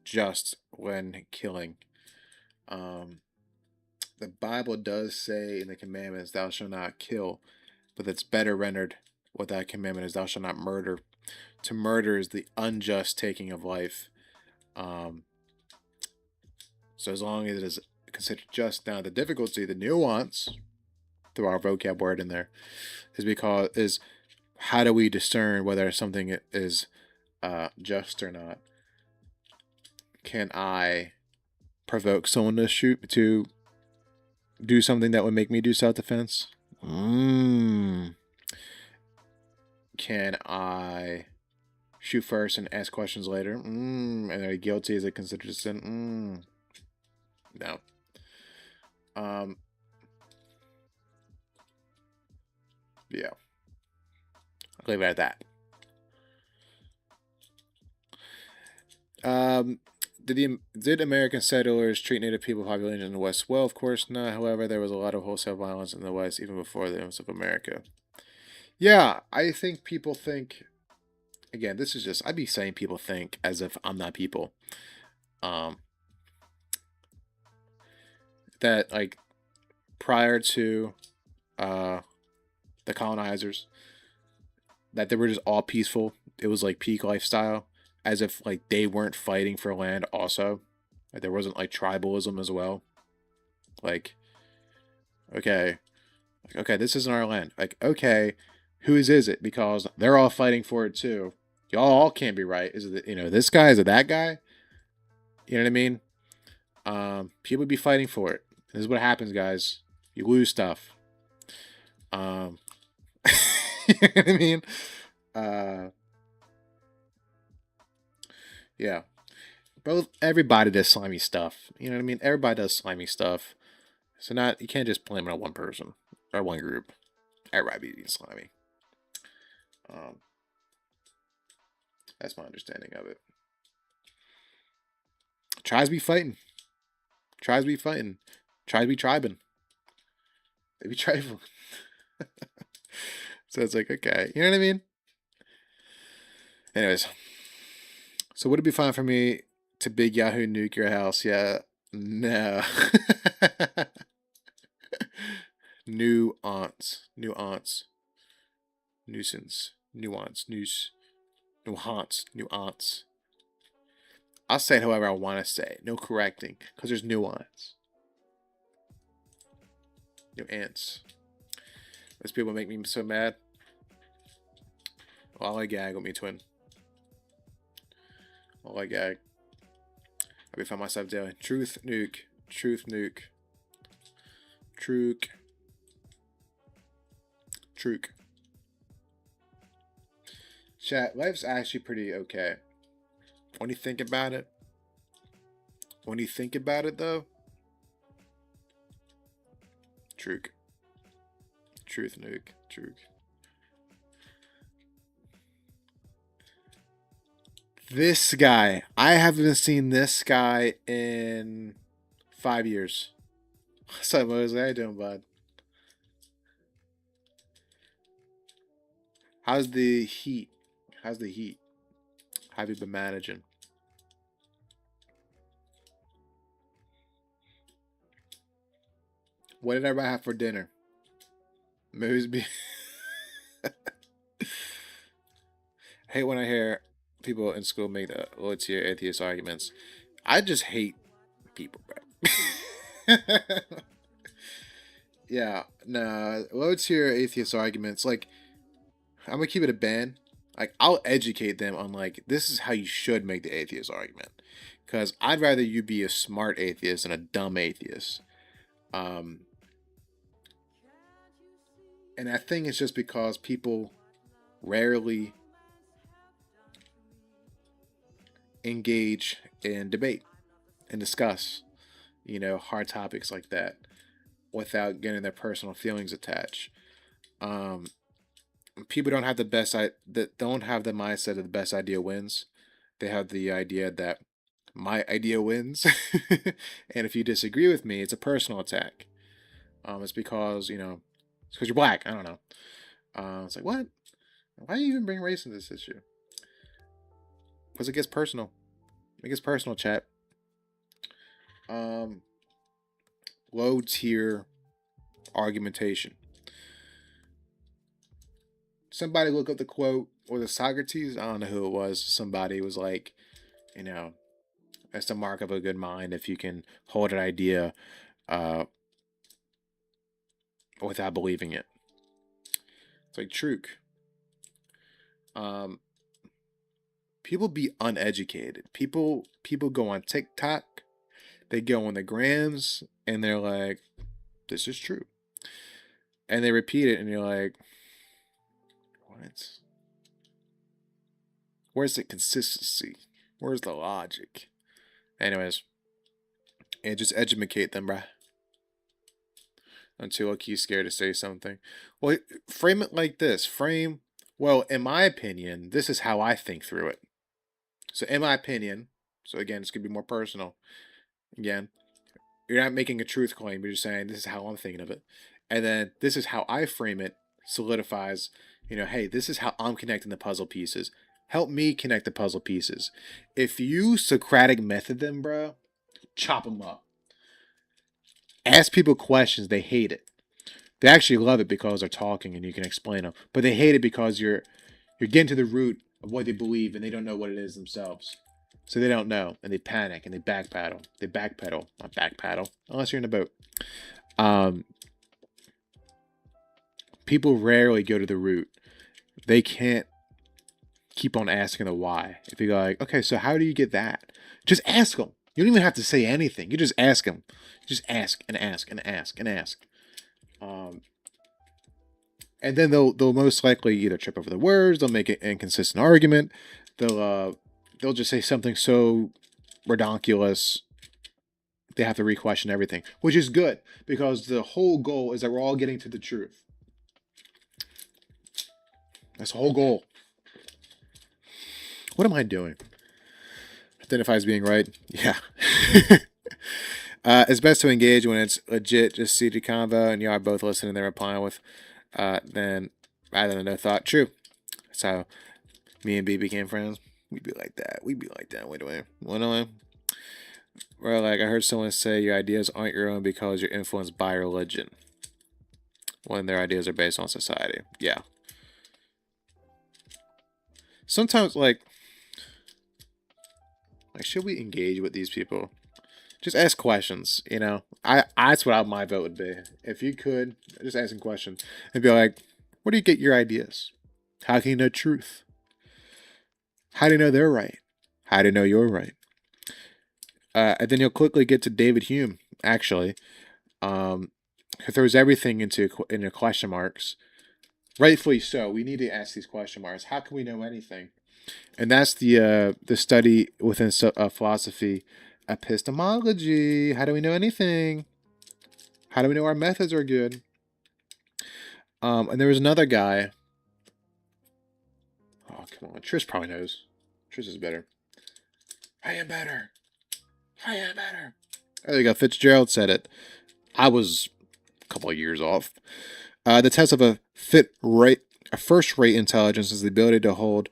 just when killing. Um, the Bible does say in the commandments, "Thou shalt not kill," but that's better rendered what that commandment is: "Thou shalt not murder." To murder is the unjust taking of life. Um, so as long as it is considered just, now the difficulty, the nuance, through our vocab word in there, is how do we discern whether something is just or not? Can I provoke someone to do something that would make me do self-defense? Can I shoot first and ask questions later? And are you guilty? Is it considered a sin? No. Yeah. I'll leave it at that. Did American settlers treat Native people population in the West well? Of course not. However, there was a lot of wholesale violence in the West even before the influence of America. Yeah, I think people think. Again, this is just, I'd be saying people think as if I'm not people. That like prior to the colonizers, that they were just all peaceful. It was like peak lifestyle, as if like they weren't fighting for land also. Like, there wasn't like tribalism as well. Like, okay, this isn't our land. Like, okay, whose is it? Because they're all fighting for it too. Y'all all can't be right. Is it, this guy? Is it that guy? You know what I mean? People be fighting for it. This is what happens, guys. You lose stuff. You know what I mean? Yeah. Everybody does slimy stuff. You know what I mean? Everybody does slimy stuff. So you can't just blame it on one person or one group. Everybody being slimy. That's my understanding of it. Tribes be fighting. Tribes be fighting. Tribes be tribing. They be tribal. So it's like, okay. You know what I mean? Anyways. So would it be fine for me to big Yahoo nuke your house? Yeah. No. Nuance. Nuance. Nuisance. Nuance. Nuance. Nuance. I'll say it however I want to say. No correcting. Because there's nuance. Nuance. Those people make me so mad. All I gag with me, twin. All I gag. I be find myself daily. Truth nuke. Truth nuke. Truke. Truke. Chat, life's actually pretty okay. When you think about it. When you think about it, though. Truke. Truth nuke. Truke. This guy. I haven't seen this guy in 5 years. What's up, Moses? How you doing, bud? How's the heat? How's the heat? How have you been managing? What did everybody have for dinner? Mosby. I hate when I hear people in school make the low tier atheist arguments. I just hate people, bro. Yeah, nah, low tier atheist arguments. Like, I'm gonna keep it a band. Like, I'll educate them on like this is how you should make the atheist argument. Because I'd rather you be a smart atheist than a dumb atheist. And I think it's just because people rarely engage in debate and discuss, hard topics like that without getting their personal feelings attached. People don't have that don't have the mindset of the best idea wins. They have the idea that my idea wins, and if you disagree with me, it's a personal attack. It's because it's because you're black. I don't know. It's like, what? Why do you even bring race into this issue? Because it gets personal. It gets personal, chat. Low tier argumentation. Somebody look up the quote, or the Socrates, I don't know who it was. Somebody was like, you know, that's the mark of a good mind if you can hold an idea without believing it. It's like truth. People be uneducated. People go on TikTok, they go on the grams, and they're like, this is true. And they repeat it, and you're like, what? Where's the consistency? Where's the logic? Anyways, and just educate them, bruh. Until he's scared to say something. Well, frame it like this. Well, in my opinion, this is how I think through it. So, in my opinion, so again, it's going to be more personal. Again, you're not making a truth claim. You're just saying, this is how I'm thinking of it. And then, this is how I frame it, solidifies, hey, this is how I'm connecting the puzzle pieces. Help me connect the puzzle pieces. If you Socratic method them, bro, chop them up. Ask people questions. They hate it. They actually love it because they're talking and you can explain them. But they hate it because you're getting to the root of what they believe and they don't know what it is themselves. So they don't know and they panic and they backpedal. Not backpedal, unless you're in a boat. People rarely go to the root. They can't keep on asking the why. If you go like, okay, so how do you get that? Just ask them. You don't even have to say anything. You just ask them. Just ask and ask and ask and ask. And then they'll most likely either trip over the words, they'll make an inconsistent argument, they'll just say something so redonkulous they have to re-question everything, which is good because the whole goal is that we're all getting to the truth. That's the whole goal. What am I doing? Identify as being right? Yeah. It's best to engage when it's legit, just seated convo, and you are both listening and they're replying with, then rather than no thought. True. That's how me and B became friends. We'd be like that. Wait a minute. What am I? Well, like I heard someone say your ideas aren't your own because you're influenced by religion. When their ideas are based on society. Yeah. Sometimes, like should we engage with these people? Just ask questions, that's what my vote would be. If you could, just asking questions. And be like, where do you get your ideas? How can you know truth? How do you know they're right? How do you know you're right? And then you'll quickly get to David Hume, actually. Who throws everything into question marks. Rightfully so. We need to ask these question marks. How can we know anything? And that's the study within philosophy, epistemology. How do we know anything? How do we know our methods are good? And there was another guy. Oh, come on. Trish probably knows. Trish is better. I am better. There you go. Fitzgerald said it. I was a couple of years off. The test of a first-rate intelligence is the ability to hold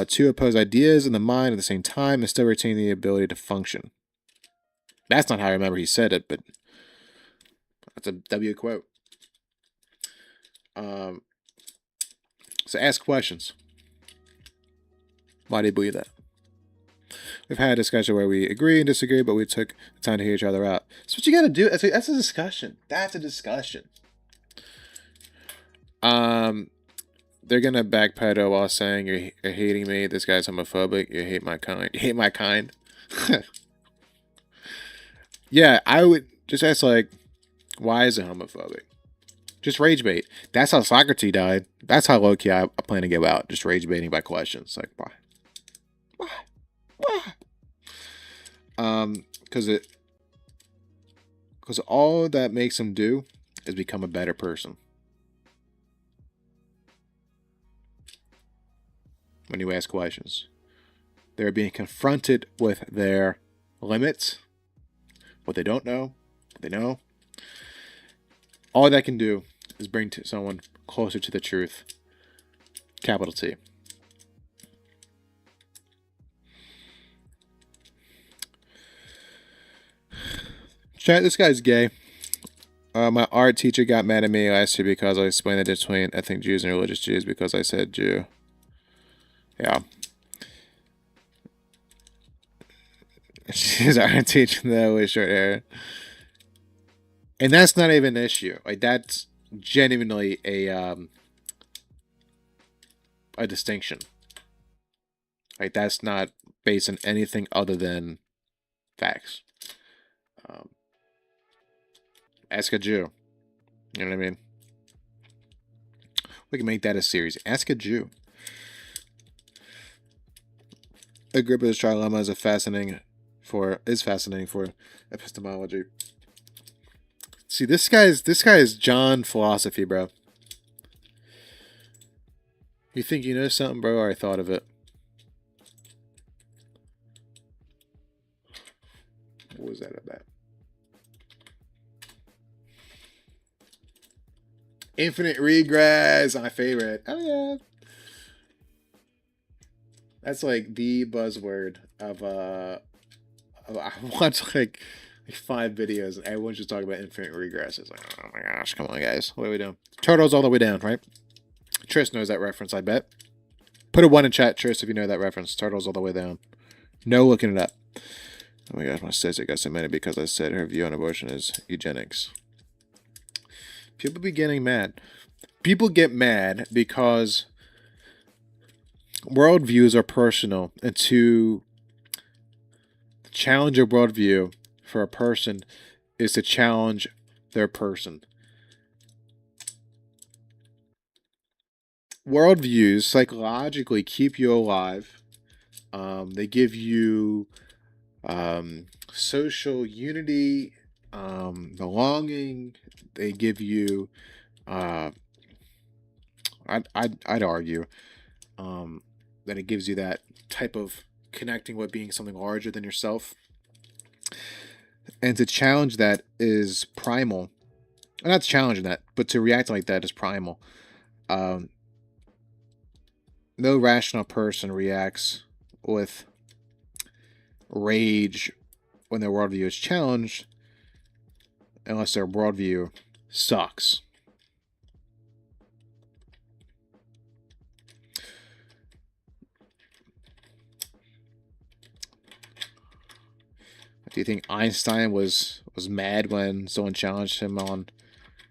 two opposed ideas in the mind at the same time and still retain the ability to function. That's not how I remember he said it, but that's a W quote. So ask questions. Why do you believe that? We've had a discussion where we agree and disagree, but we took the time to hear each other out. That's what you got to do. That's a discussion. That's a discussion. They're gonna backpedal while saying you're hating me. This guy's homophobic. You hate my kind. You hate my kind. Yeah, I would just ask why is it homophobic? Just rage bait. That's how Socrates died. That's how low key I plan to go out. Just rage baiting by questions. Like why? Because all that makes him do is become a better person. When you ask questions, they're being confronted with their limits, what they don't know, what they know. All that can do is bring someone closer to the truth. Capital T. Chat, this guy's gay. My art teacher got mad at me last year because I explained the difference between ethnic Jews and religious Jews because I said Jew. Yeah. She's art teacher though with short hair. And that's not even an issue. Like, that's genuinely a distinction. Like, that's not based on anything other than facts. Ask a Jew. You know what I mean? We can make that a series. Ask a Jew. Agrippa's trilemma is fascinating for epistemology. See, this guy is John philosophy, bro. You think you know something, bro? Or I thought of it. What was that about? Infinite regress, my favorite. Oh yeah. That's like the buzzword of I watched like 5 videos and everyone's just talking about infinite regress. It's like, oh my gosh, come on guys. What are we doing? Turtles all the way down, right? Tris knows that reference, I bet. Put a 1 in chat, Tris, if you know that reference. Turtles all the way down. No looking it up. Oh my gosh, my sister got so many because I said her view on abortion is eugenics. People be getting mad. People get mad because worldviews are personal, and to challenge a worldview for a person is to challenge their person. Worldviews psychologically keep you alive. They give you social unity, belonging. They give you, I'd argue, that it gives you that type of connecting with being something larger than yourself. And to challenge that is primal. Not challenging that, but to react like that is primal. No rational person reacts with rage when their worldview is challenged unless their worldview sucks. Do you think Einstein was mad when someone challenged him on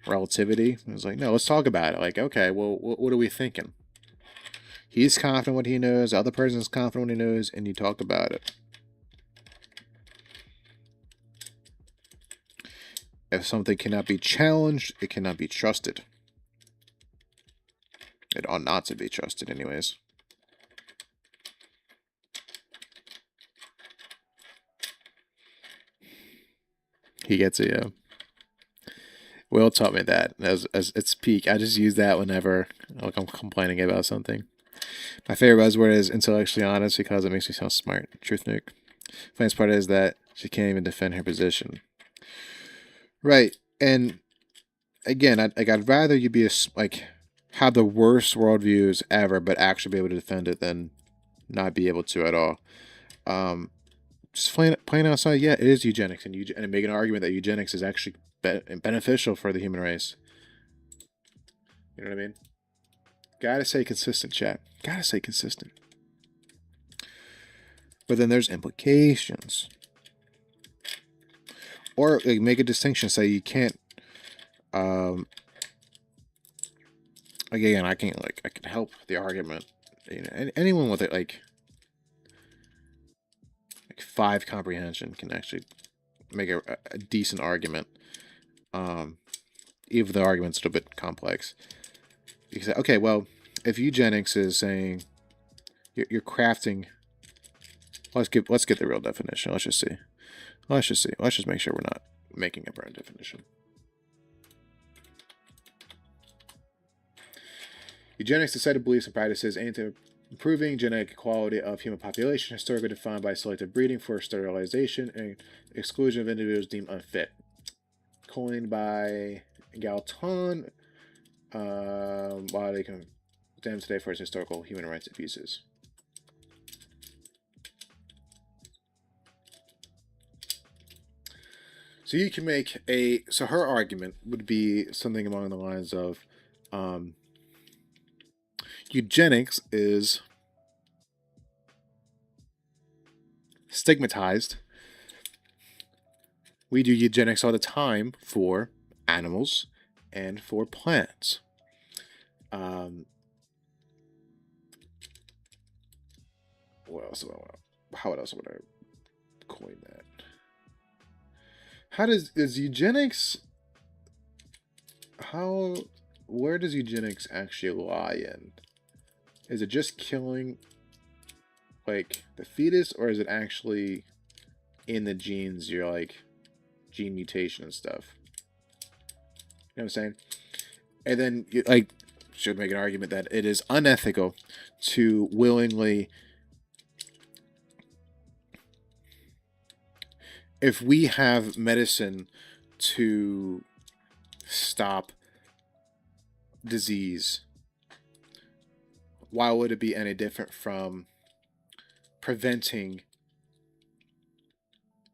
relativity? He was like, no, let's talk about it. Like, okay, well, what are we thinking? He's confident what he knows, the other person's confident what he knows, and you talk about it. If something cannot be challenged, it cannot be trusted. It ought not to be trusted anyways. He gets a Will taught me that as its peak. I just use that whenever like I'm complaining about something. My favorite buzzword is intellectually honest because it makes me sound smart. Truth nuke. Funniest part is that she can't even defend her position. Right, and again, I'd rather you be have the worst worldviews ever, but actually be able to defend it than not be able to at all. Just plain outside, yeah, it is eugenics, and make an argument that eugenics is actually beneficial for the human race. You know what I mean? Gotta stay consistent, chat. Gotta stay consistent. But then there's implications. Or like, make a distinction. Say you can't. Again, I can help the argument. You know, anyone with it like 5 comprehension can actually make a decent argument. Even the argument's a little bit complex. You can say, okay, well, if eugenics is saying you're crafting, let's get the real definition. Let's just see. Let's just make sure we're not making up our own definition. Eugenics, the set of beliefs and practices aimed at improving genetic quality of human population, historically defined by selective breeding for sterilization and exclusion of individuals deemed unfit. Coined by Galton, while they condemned today for its historical human rights abuses. So you can make a. So her argument would be something along the lines of, um, eugenics is stigmatized. We do eugenics all the time for animals and for plants. Um, what else? How else would I coin that? How does eugenics? How? Where does eugenics actually lie in? Is it just killing like the fetus, or is it actually in the genes? You're like gene mutation and stuff. You know what I'm saying? And then you like should make an argument that it is unethical to willingly, if we have medicine to stop disease, why would it be any different from preventing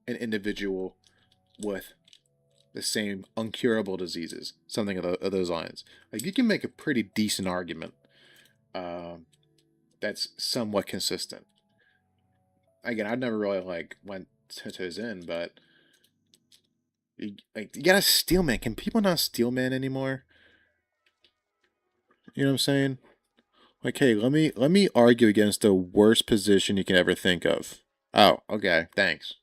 an individual with the same uncurable diseases, something of those lines? Like you can make a pretty decent argument that's somewhat consistent. Again, I've never really like went to his end, but you gotta steel man. Can people not steel man anymore? You know what I'm saying? Like, hey, let me argue against the worst position you can ever think of. Oh, okay, thanks.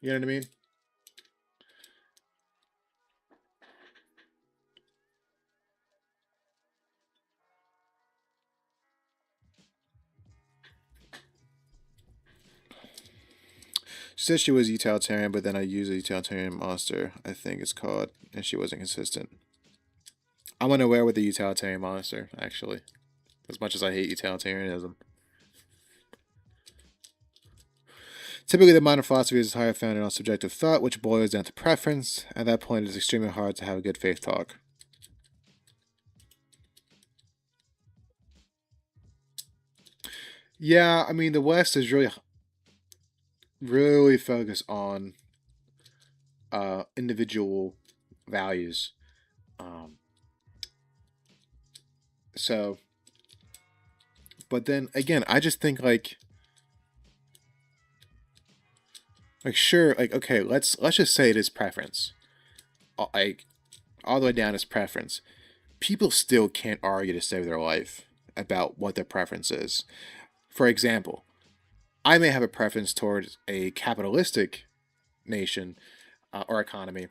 You know what I mean? She said she was utilitarian, but then I used a utilitarian monster, I think it's called, and she wasn't consistent. I'm unaware with the utilitarian monster, actually. As much as I hate utilitarianism. Typically, the modern philosophy is higher founded on subjective thought, which boils down to preference. At that point, it is extremely hard to have a good faith talk. Yeah, I mean, the West is really focused on individual values. Um, so, but then again, I just think like sure, like okay, let's just say it is preference, like all the way down is preference. People still can't argue to save their life about what their preference is. For example, I may have a preference towards a capitalistic nation or economy,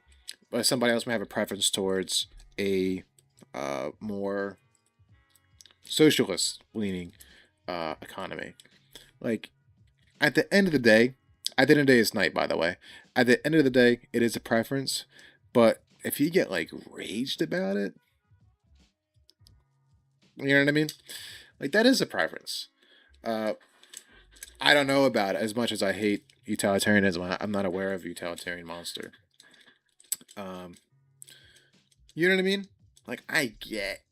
but somebody else may have a preference towards a more socialist leaning economy. Like at the end of the day, at the end of the day, it's night. By the way, at the end of the day, it is a preference. But if you get like raged about it, you know what I mean? Like that is a preference. Uh, I don't know about it as much as I hate utilitarianism. I'm not aware of utilitarian monster. Um, you know what I mean? Like I get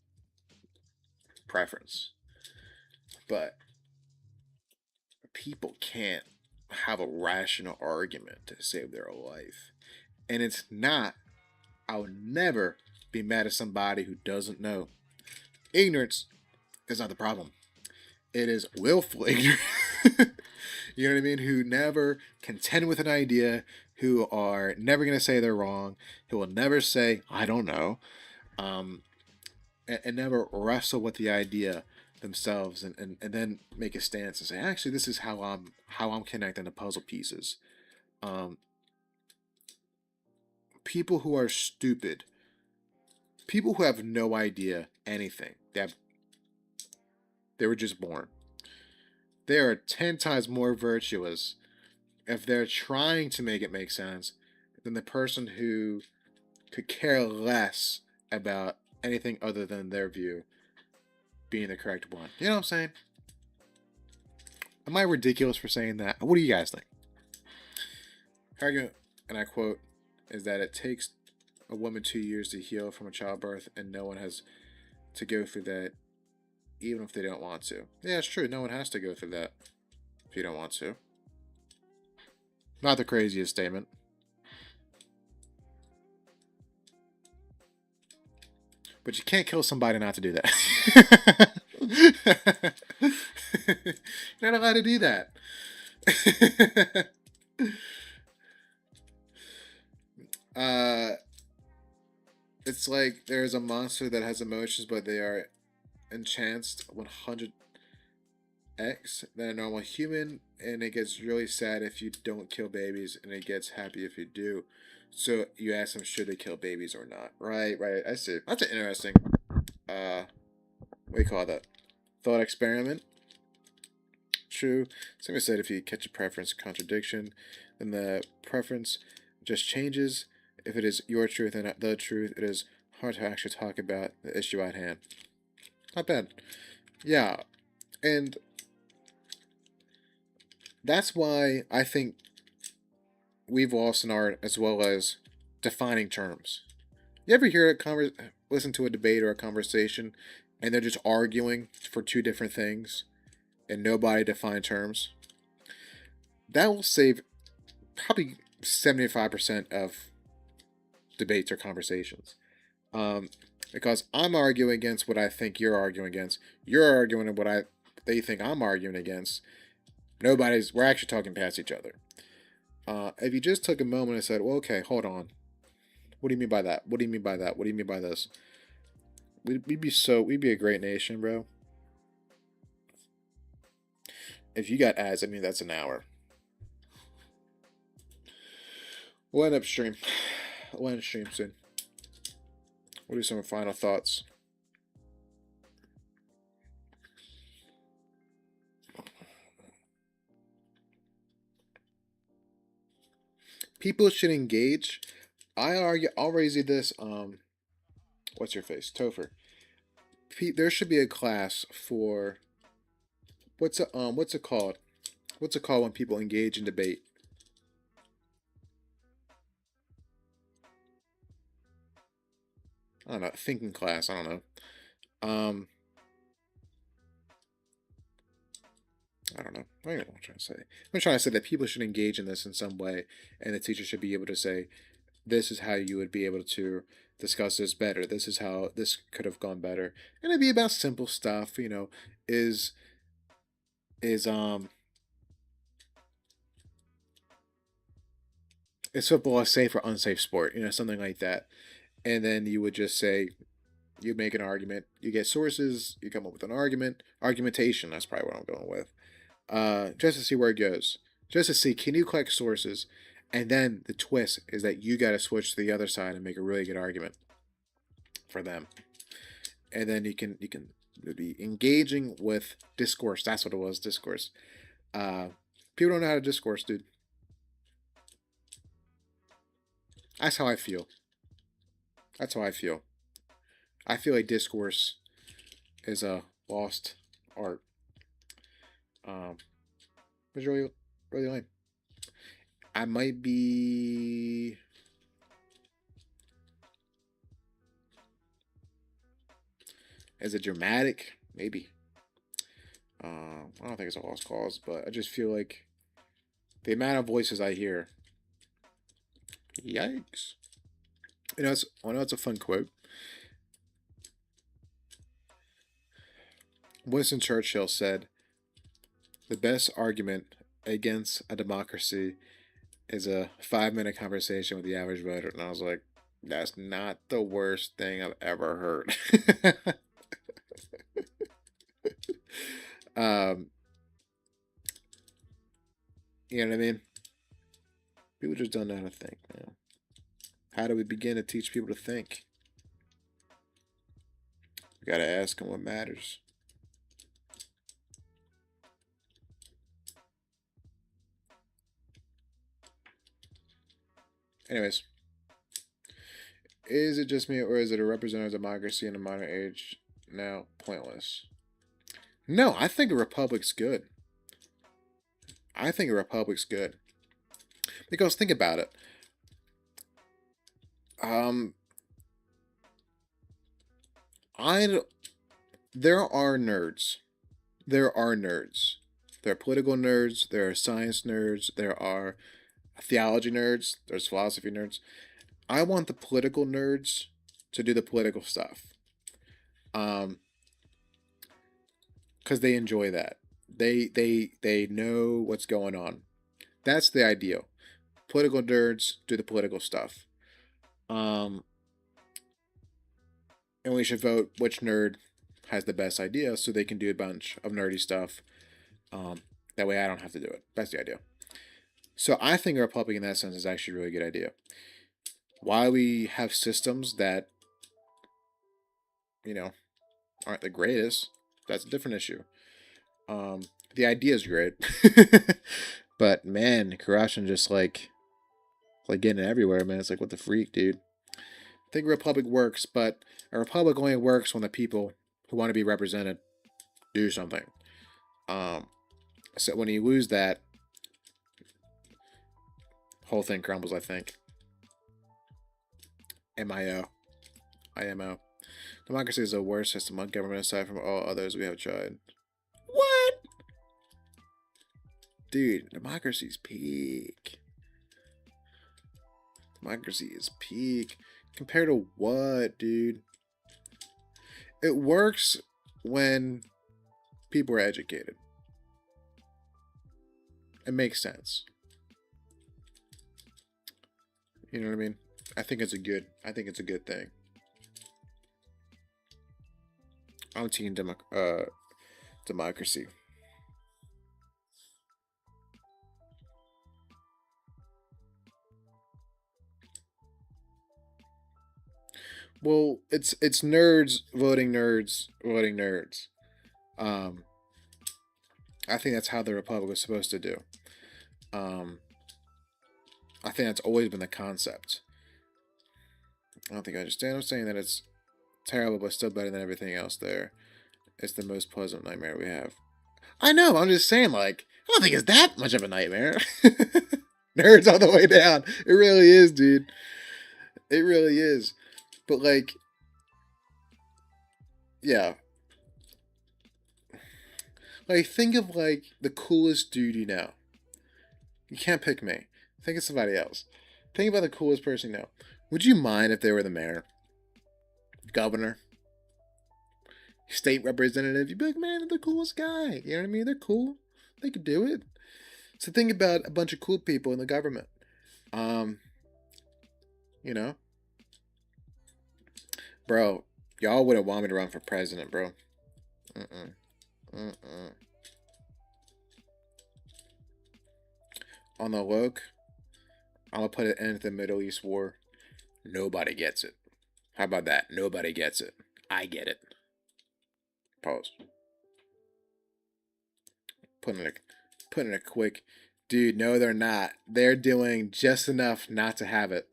preference, but people can't have a rational argument to save their life. And it's not, I would never be mad at somebody who doesn't know. Ignorance is not the problem. It is willful ignorance. You know what I mean? Who never contend with an idea, who are never going to say they're wrong, who will never say, I don't know, um, and never wrestle with the idea themselves and then make a stance and say, actually, this is how I'm connecting the puzzle pieces. Um, People who are stupid, people who have no idea anything, they were just born. They are 10 times more virtuous if they're trying to make it make sense than the person who could care less about anything other than their view being the correct one. You know what I'm saying? Am I ridiculous for saying that? What do you guys think? Her argument, and I quote, is that it takes a woman 2 years to heal from a childbirth, and no one has to go through that, even if they don't want to. Yeah, it's true. No one has to go through that if you don't want to. Not the craziest statement. But you can't kill somebody not to do that. You're not allowed to do that. uh, it's like there's a monster that has emotions, but they are enhanced 100x than a normal human, and it gets really sad if you don't kill babies, and it gets happy if you do. So you ask them, should they kill babies or not? Right, right. I see. That's an interesting. What do you call that? Thought experiment. True. Somebody said if you catch a preference contradiction, then the preference just changes. If it is your truth and not the truth, it is hard to actually talk about the issue at hand. Not bad. Yeah, and that's why I think we've lost an art as well as defining terms. You ever hear listen to a debate or a conversation, and they're just arguing for two different things, and nobody define terms? That will save probably 75% of debates or conversations. Because I'm arguing against what I think you're arguing against. You're arguing what they think I'm arguing against. We're actually talking past each other. If you just took a moment and said, well, okay, hold on. What do you mean by that? What do you mean by that? What do you mean by this? We'd be a great nation, bro. If you got ads, I mean, that's an hour. We'll end up stream. We'll end stream soon. We'll do some final thoughts. People should engage. I'll raise you this. What's your face, Topher? There should be a class for what's it called? What's it called when people engage in debate? I don't know. Thinking class. I don't know. I don't know. I don't know what I'm trying to say. I'm trying to say that people should engage in this in some way, and the teacher should be able to say, "This is how you would be able to discuss this better. This is how this could have gone better." And it'd be about simple stuff. Is is is football a safe or unsafe sport? Something like that. And then you would just say, you make an argument, you get sources, you come up with an argumentation. That's probably what I'm going with. Just to see where it goes, just to see, can you collect sources, and then the twist is that you got to switch to the other side and make a really good argument for them, and then you can be engaging with discourse. That's what it was, discourse. People don't know how to discourse, dude. That's how I feel. That's how I feel. I feel like discourse is a lost art. It's really, really lame. I might be. Is it dramatic? Maybe. I don't think it's a lost cause, but I just feel like the amount of voices I hear. Yikes. I know it's a fun quote. Winston Churchill said, "The best argument against a democracy is a 5-minute conversation with the average voter." And I was like, that's not the worst thing I've ever heard. um, you know what I mean? People just don't know how to think, man. How do we begin to teach people to think? We gotta ask them what matters. Anyways, is it just me, or is it a representative democracy in a modern age now pointless? No, I think a republic's good. I think a republic's good. Because think about it. I there are nerds. There are nerds. There are political nerds. There are science nerds. There are theology nerds, there's philosophy nerds. I want the political nerds to do the political stuff. Because they enjoy that. They know what's going on. That's the ideal. Political nerds do the political stuff. Um, and we should vote which nerd has the best idea so they can do a bunch of nerdy stuff. That way I don't have to do it. That's the idea. So I think a republic in that sense is actually a really good idea. Why we have systems that, you know, aren't the greatest, that's a different issue. The idea is great. But man, corruption just like getting it everywhere, man. It's like, what the freak, dude? I think a republic works, but a republic only works when the people who want to be represented do something. So when you lose that, whole thing crumbles, I think. MIO. IMO. Democracy is the worst system on government aside from all others we have tried. What? Dude, democracy's peak. Democracy is peak. Compared to what, dude? It works when people are educated. It makes sense. You know what I mean? I think it's a good thing. I'm team democracy. Well, it's nerds voting nerds voting nerds. I think that's how the Republic was supposed to do. I think that's always been the concept. I don't think I understand. I'm saying that it's terrible, but still better than everything else there. It's the most pleasant nightmare we have. I know, I'm just saying, like, I don't think it's that much of a nightmare. Nerds all the way down. It really is, dude. It really is. But, like, yeah. Like, think of, like, the coolest dude you know. You can't pick me. Think of somebody else. Think about the coolest person you know. Would you mind if they were the mayor? Governor? State representative? You'd be like, man, they're the coolest guy. You know what I mean? They're cool. They could do it. So think about a bunch of cool people in the government. You know? Bro, y'all wouldn't want me to run for president, bro. On the look, I'm gonna put an end to the Middle East war. Nobody gets it. How about that? Nobody gets it. I get it. Pause. Putting a quick, dude. No, they're not. They're doing just enough not to have it.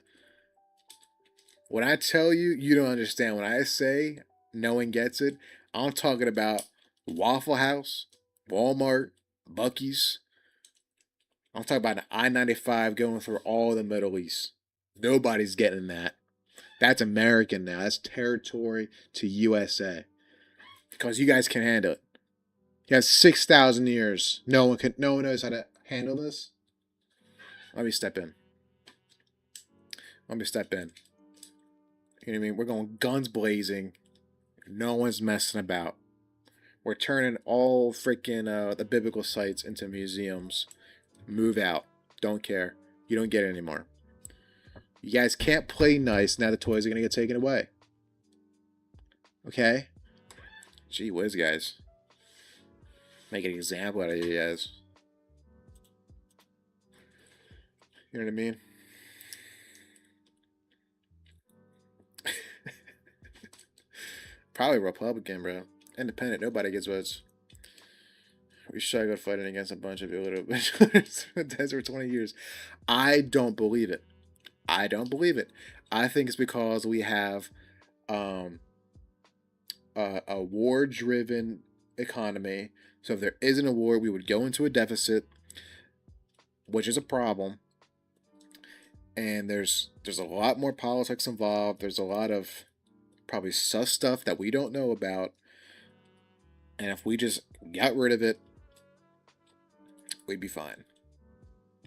When I tell you, you don't understand. When I say no one gets it, I'm talking about Waffle House, Walmart, Buc-ee's. I'm talking about an I-95 going through all the Middle East. Nobody's getting that. That's American now. That's territory to USA. Because you guys can handle it. You have 6,000 years. No one knows how to handle this. Let me step in. You know what I mean? We're going guns blazing. No one's messing about. We're turning all freaking the biblical sites into museums. Move out. Don't care. You don't get it anymore. You guys can't play nice now the toys are going to get taken away. Okay? Gee whiz, guys. Make an example out of you guys. You know what I mean? Probably Republican, bro. Independent. Nobody gets votes. We struggled fighting against a bunch of illiterate bachelors in the desert for 20 years. I don't believe it. I don't believe it. I think it's because we have a war-driven economy. So if there isn't a war, we would go into a deficit, which is a problem. And there's a lot more politics involved. There's a lot of probably sus stuff that we don't know about. And if we just got rid of it, we'd be fine.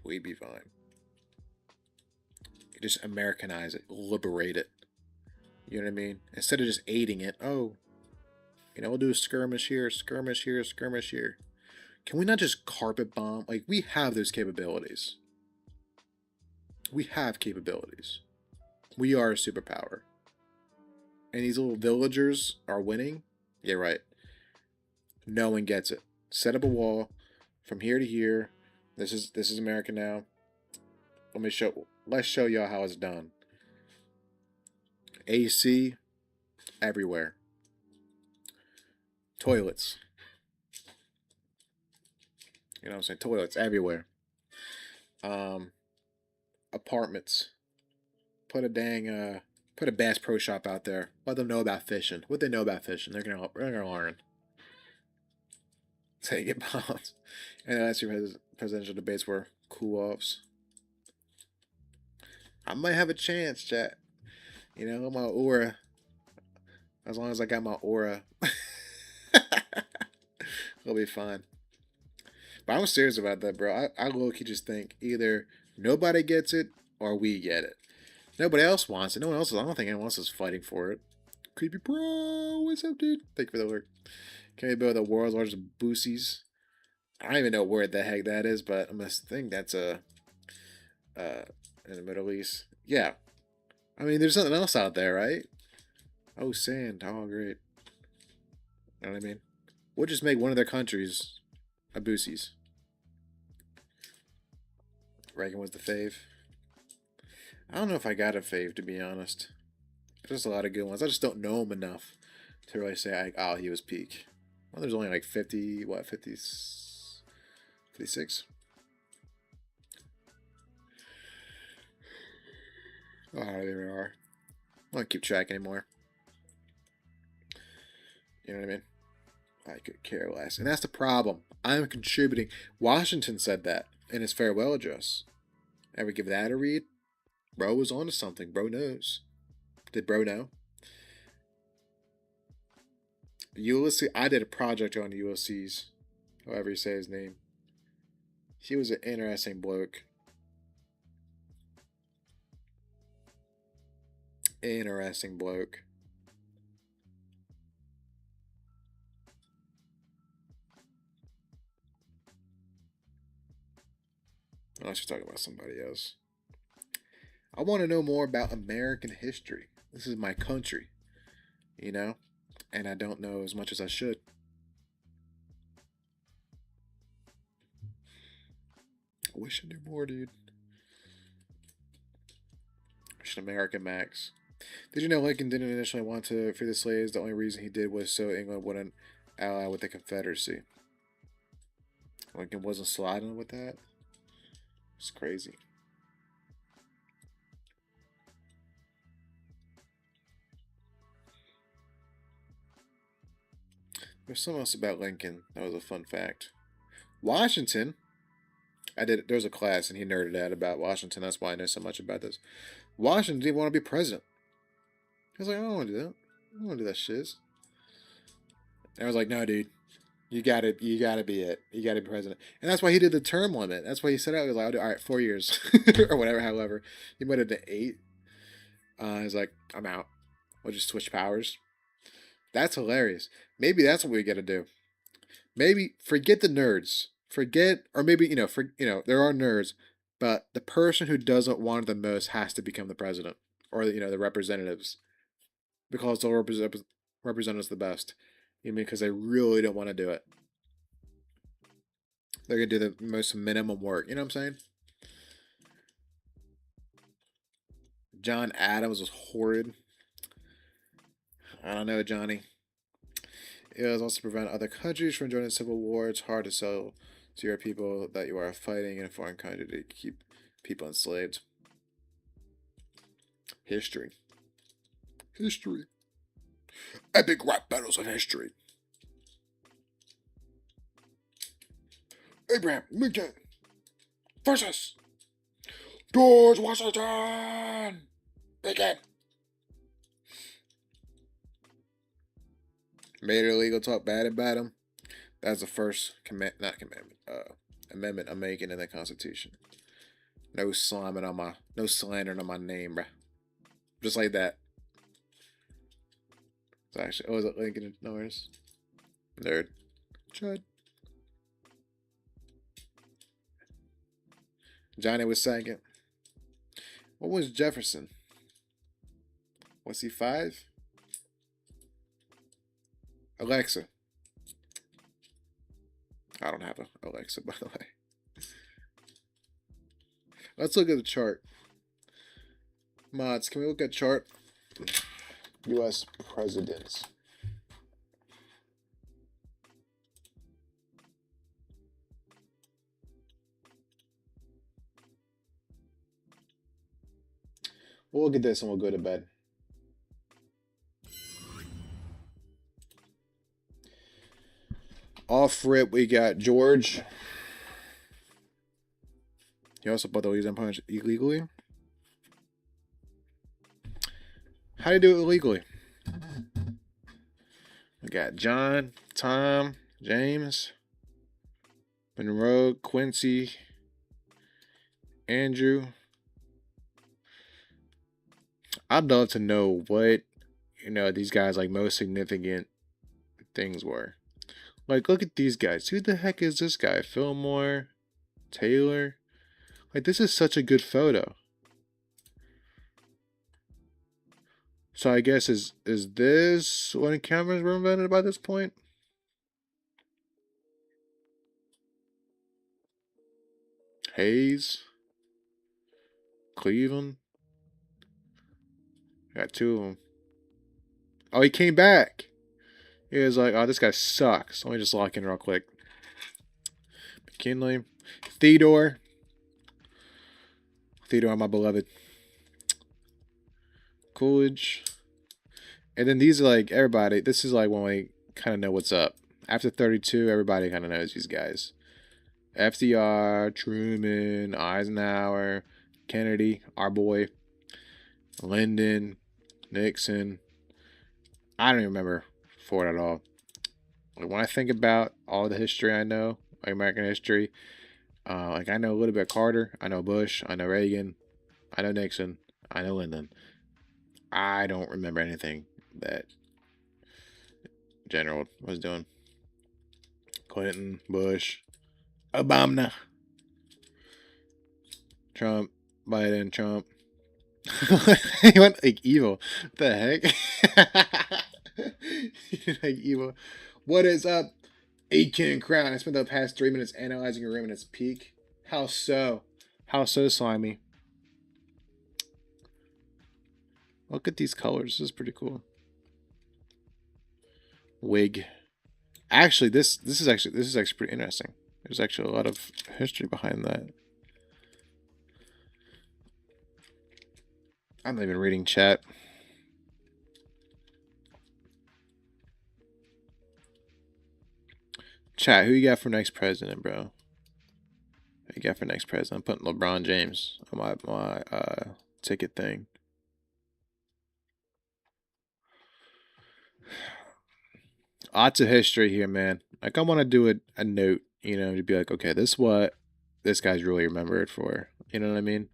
We'd be fine. Just Americanize it, liberate it. You know what I mean? Instead of just aiding it, oh, we'll do a skirmish here, skirmish here, skirmish here. Can we not just carpet bomb? Like, we have those capabilities. We have capabilities. We are a superpower. And these little villagers are winning? Yeah, right. No one gets it. Set up a wall from here to here. This is America now. Let's show y'all how it's done. AC everywhere. Toilets. You know what I'm saying? Toilets everywhere. Apartments. Put a Bass Pro Shop out there. Let them know about fishing. What they know about fishing, they're gonna learn. Take it bombs. And last year's presidential debates were cool offs. I might have a chance, chat. My aura. As long as I got my aura, it'll be fine. But I'm serious about that, bro. I low-key just think either nobody gets it or we get it. Nobody else wants it. No one else. I don't think anyone else is fighting for it. Creepy bro, what's up, dude? Thank you for the work. Can we build the world's largest boosies? I don't even know where the heck that is, but I must think that's in the Middle East. Yeah. I mean, there's nothing else out there, right? Oh, sand. Oh, great. You know what I mean? We'll just make one of their countries a boosies. Reagan was the fave. I don't know if I got a fave, to be honest. There's a lot of good ones. I just don't know him enough to really say, oh, he was peak. Well, there's only like 50, 56? Oh, there we are. I don't keep track anymore. You know what I mean? I could care less. And that's the problem. I'm contributing. Washington said that in his farewell address. Ever give that a read? Bro was onto something. Bro knows. Did bro know? Ulysses. I did a project on Ulysses. However you say his name. He was an interesting bloke. Interesting bloke. Unless you're talking about somebody else. I want to know more about American history. This is my country. And I don't know as much as I should. I wish I knew more, dude. American Max. Did you know Lincoln didn't initially want to free the slaves? The only reason he did was so England wouldn't ally with the Confederacy. Lincoln wasn't sliding with that? It's crazy. There's something else about Lincoln that was a fun fact. Washington. There was a class and he nerded out about Washington. That's why I know so much about this. Washington didn't want to be president. He was like, I don't want to do that. I don't want to do that shiz. And I was like, no, dude. You gotta be it. You gotta be president. And that's why he did the term limit. That's why he said out, he was like, I'll do, all right, 4 years. or whatever, however. He might have done 8. He's like, I'm out. We'll just switch powers. That's hilarious. Maybe that's what we gotta do. Maybe forget the nerds. Or maybe, there are nerds, but the person who doesn't want it the most has to become the president. Or, the representatives. Because they'll represent us the best. Because they really don't want to do it. They're going to do the most minimum work. You know what I'm saying? John Adams was horrid. I don't know, Johnny. It was also to prevent other countries from joining civil war. It's hard to sell to your people that you are fighting in a foreign country to keep people enslaved. History. Epic rap battles of history. Abraham Lincoln versus George Washington. Begin. Made it illegal to talk bad about him. That's the first amendment I'm making in the Constitution. No sliming on my, no slandering on my name, bruh. Just like that. It's actually, oh, is it Lincoln Norris? Nerd. Chud. Johnny was second. What was Jefferson? Was he 5? Alexa. I don't have a Alexa, by the way. Let's look at the chart. Mods, can we look at chart? U.S. presidents. We'll look at this and we'll go to bed. Off rip, we got George. He also bought the Lee's Empire illegally. How do you do it illegally? We got John, Tom, James, Monroe, Quincy, Andrew. I'd love to know what, these guys' like most significant things were. Like, look at these guys. Who the heck is this guy? Fillmore, Taylor. Like, this is such a good photo. So I guess is this when cameras were invented by this point? Hayes, Cleveland. Got 2 of them. Oh, he came back. He was like, oh, this guy sucks. Let me just lock in real quick. McKinley, Theodore, my beloved. Coolidge. And then these are like everybody. This is like when we kind of know what's up. After 32, everybody kind of knows these guys. FDR, Truman, Eisenhower, Kennedy, our boy, Lyndon, Nixon. I don't even remember Ford at all. Like when I think about all the history I know, like American history, like I know a little bit of Carter, I know Bush, I know Reagan, I know Nixon, I know Lyndon. I don't remember anything that General was doing. Clinton, Bush, Obama, Trump, Biden, Trump. He went like evil. What the heck? Like evil. What is up, Aiken Crown? I spent the past 3 minutes analyzing your room at its peak. How so? How so, slimy? Look at these colors. This is pretty cool. Wig. Actually, this is actually pretty interesting. There's actually a lot of history behind that. I'm not even reading chat. Chat, who you got for next president, bro? Who you got for next president? I'm putting LeBron James on my ticket thing. Lots of history here, man. Like I want to do a note, to be like, okay, this is what this guy's really remembered for. You know what I mean?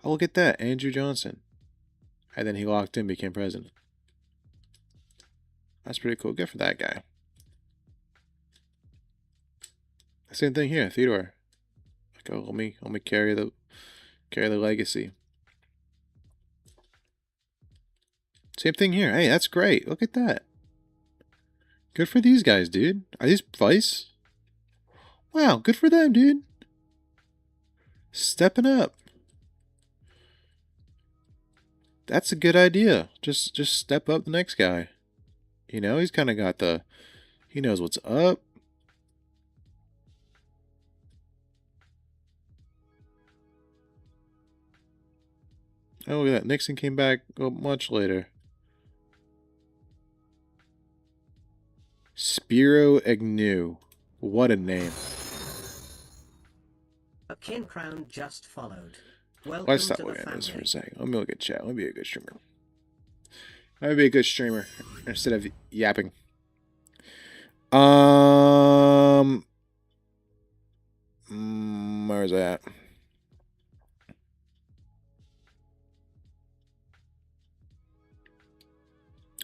Oh, look at that, Andrew Johnson. And then he locked in, became president. That's pretty cool. Good for that guy. Same thing here, Theodore. Like, oh, let me carry the legacy. Same thing here. Hey, that's great. Look at that. Good for these guys, dude. Are these Vice? Wow, good for them, dude. Stepping up. That's a good idea. Just step up the next guy. He's kind of got he knows what's up. Oh, look at that. Nixon came back much later. Spiro Agnew. What a name. A kin crown just followed. Welcome Let's stop to looking the at this for family. a second. Let me look at chat. Let me be a good streamer. Let me be a good streamer instead of yapping. Where's that?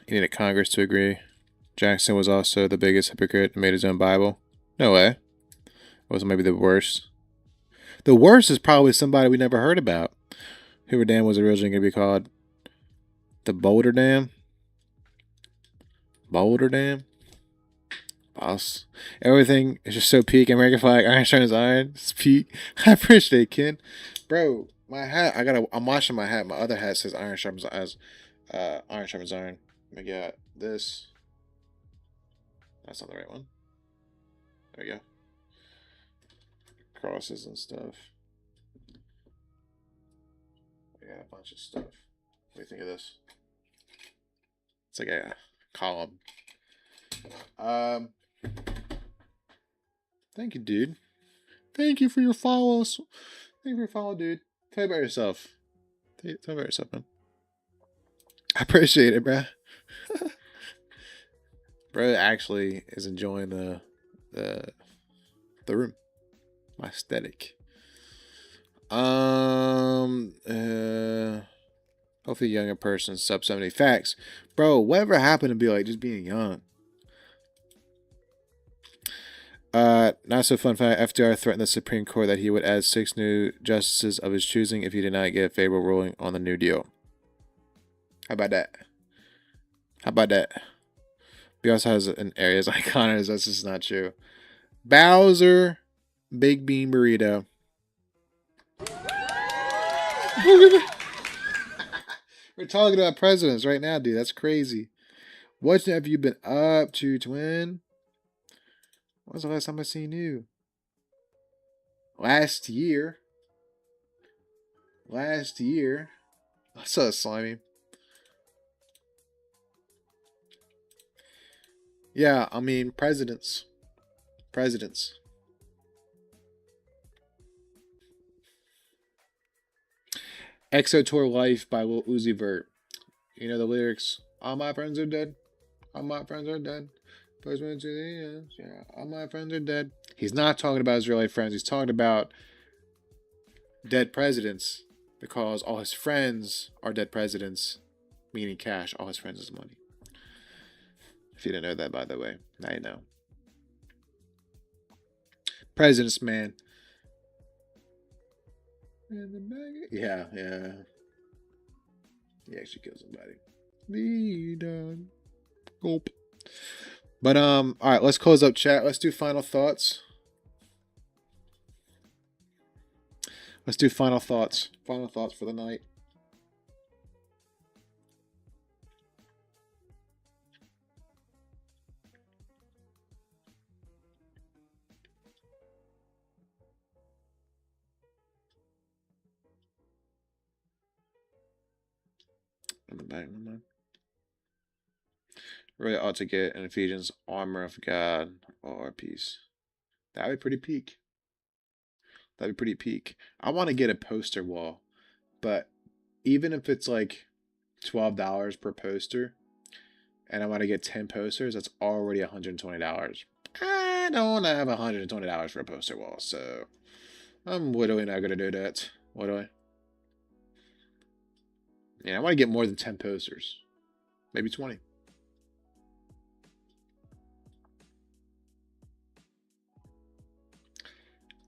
He needed Congress to agree. Jackson was also the biggest hypocrite and made his own Bible. No way. It was maybe the worst. The worst is probably somebody we never heard about. Hoover Dam was originally going to be called the Boulder Dam. Boulder Dam? Boss. Everything is just so peak. American flag, Iron Sharpens Iron. It's peak. I appreciate it, Ken. Bro, my hat, I'm washing my hat. My other hat says Iron Sharpens Iron. I got this. That's not the right one. There we go. Crosses and stuff. I got a bunch of stuff. What do you think of this? It's like a column. Thank you, dude. Thank you for your follows. Thank you for your follow, dude. Tell me about yourself. Tell me about yourself, man. I appreciate it, bro. Bro actually is enjoying the room. My aesthetic. Hopefully younger person, sub 70. Facts. Bro, whatever happened to be like just being young? Not so fun fact. FDR threatened the Supreme Court that he would add 6 new justices of his choosing if he did not get a favorable ruling on the New Deal. How about that? How about that? He also has an area's icon. That's just not true. Bowser, Big Bean Burrito. We're talking about presidents right now, dude. That's crazy. What have you been up to, twin? When's the last time I seen you? Last year. I saw Slimy. Yeah, I mean, presidents. Exo Tour Life by Lil Uzi Vert. You know the lyrics. All my friends are dead. All my friends are dead. Postman to the end. Yeah, all my friends are dead. He's not talking about his real life friends. He's talking about dead presidents because all his friends are dead presidents, meaning cash. All his friends is money. If you didn't know that, by the way, now you know. Presidents, man. Yeah. He actually killed somebody. The dog. Gulp. But all right, let's close up chat. Let's do final thoughts. Final thoughts for the night. In the back, really ought to get an Ephesians armor of God or peace. That'd be pretty peak. I want to get a poster wall, but even if it's like $12 per poster, and I want to get 10 posters, that's already $120. I don't have $120 for a poster wall, so I'm literally not gonna do that. What do I? Yeah, I want to get more than 10 posters, maybe 20.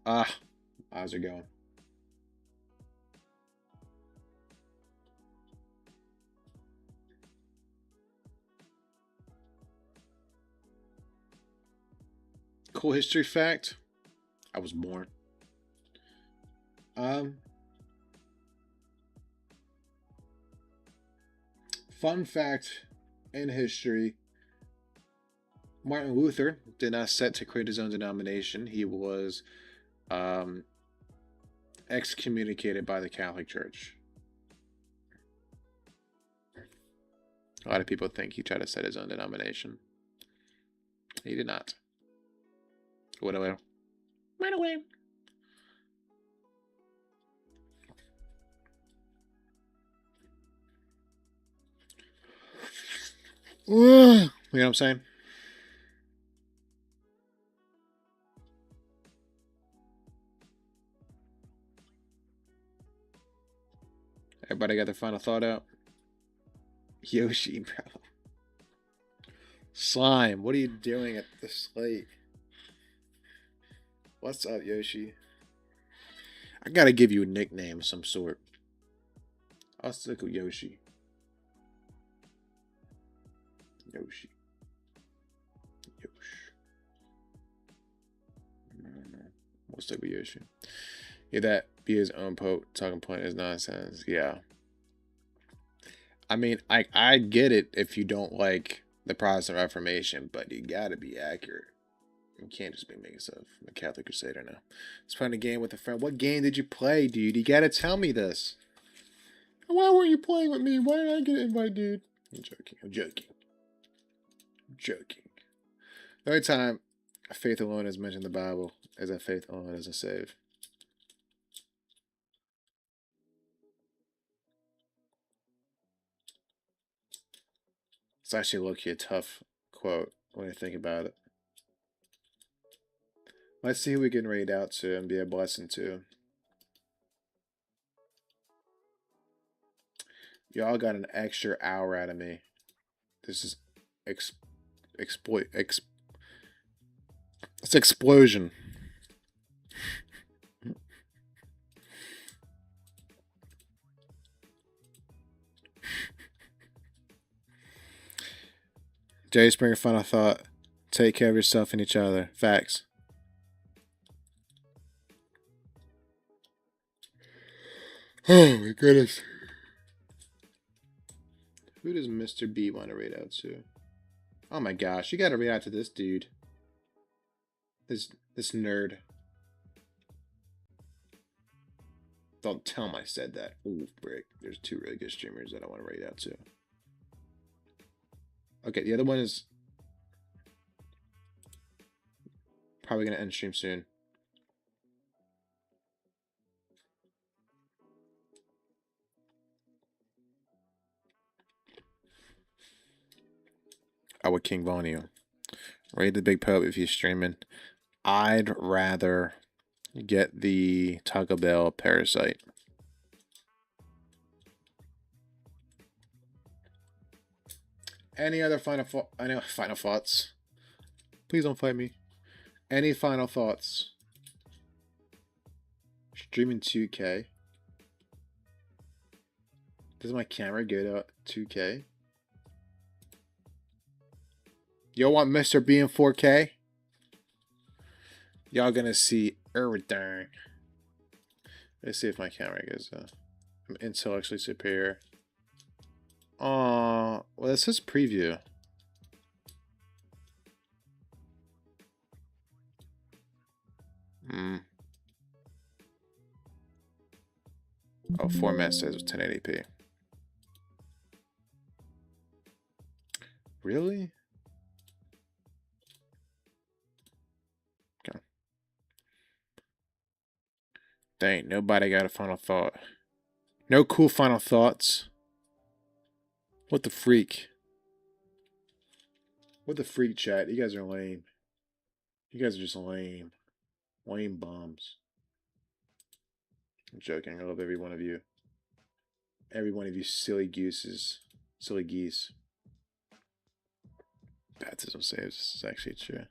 How's it going? Cool history fact. I was born. Fun fact in history. Martin Luther did not set to create his own denomination. He was excommunicated by the Catholic Church. A lot of people think he tried to set his own denomination. He did not. Went away. Ran away. You know what I'm saying? Everybody got their final thought out? Yoshi, bro. Slime, what are you doing at this late? What's up, Yoshi? I gotta give you a nickname of some sort. I'll stick with Yoshi. Yoshi. Yoshi. We'll stick with Yoshi. Yeah, that be his own talking point is nonsense. Yeah. I mean, I get it if you don't like the Protestant Reformation, but you gotta be accurate. You can't just be making stuff. I'm a Catholic Crusader now. Let's playing a game with a friend. What game did you play, dude? You gotta tell me this. Why weren't you playing with me? Why did I get invited, dude? I'm joking. I'm joking. I'm joking. The only time faith alone is mentioned in the Bible is that faith alone doesn't save. It's actually low-key a tough quote when you think about it. Let's see who we can raid out to and be a blessing to. Y'all got an extra hour out of me. This is it's explosion. Jay Springer, final thought. Take care of yourself and each other. Facts. Oh my goodness. Who does Mr. B want to raid out to? Oh my gosh, you gotta raid out to this dude. This nerd. Don't tell him I said that. Ooh, brick. There's two really good streamers that I want to raid out to. Okay, the other one is probably gonna end stream soon. I would King Von you. Raid the Big Pope if he's streaming. I'd rather get the Taco Bell Parasite. Any other final thoughts? Please don't fight me. Any final thoughts? Streaming 2K. Does my camera go to 2K? Y'all want Mr. B in 4K? Y'all gonna see everything. Let's see if my camera goes. I'm intellectually superior. Well, this says preview. Oh, format says 1080p. Really? Okay. Dang, nobody got a final thought. No cool final thoughts. What the freak? What the freak, chat? You guys are lame. You guys are just lame. Lame bums. I'm joking. I love every one of you. Every one of you silly gooses. Silly geese. Baptism saves. This is actually true.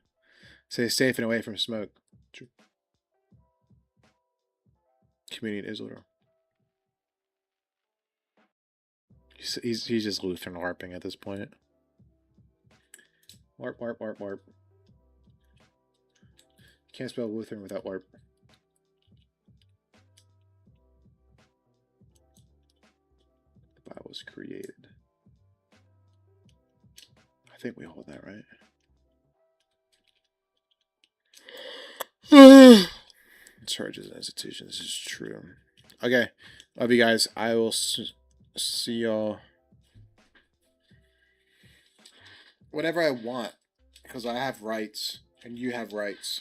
Stay safe and away from smoke. True. Community in Israel. He's just Lutheran LARPing at this point. LARP, LARP, LARP, LARP. Can't spell Lutheran without LARP. The Bible was created. I think we hold that, right? Churches and institutions. This is true. Okay. Love you guys. I will see y'all whenever I want, because I have rights and you have rights.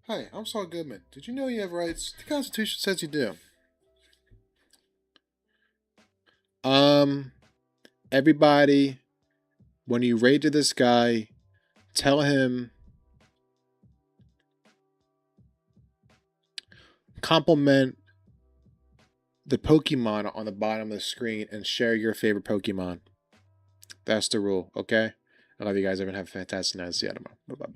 Hi, I'm Saul Goodman. Did you know you have rights? The Constitution says you do. Everybody, when you raid to this guy, tell him compliment the Pokemon on the bottom of the screen and share your favorite Pokemon. That's the rule, okay? I love you guys. Everyone have a fantastic night. See you tomorrow. Bye bye.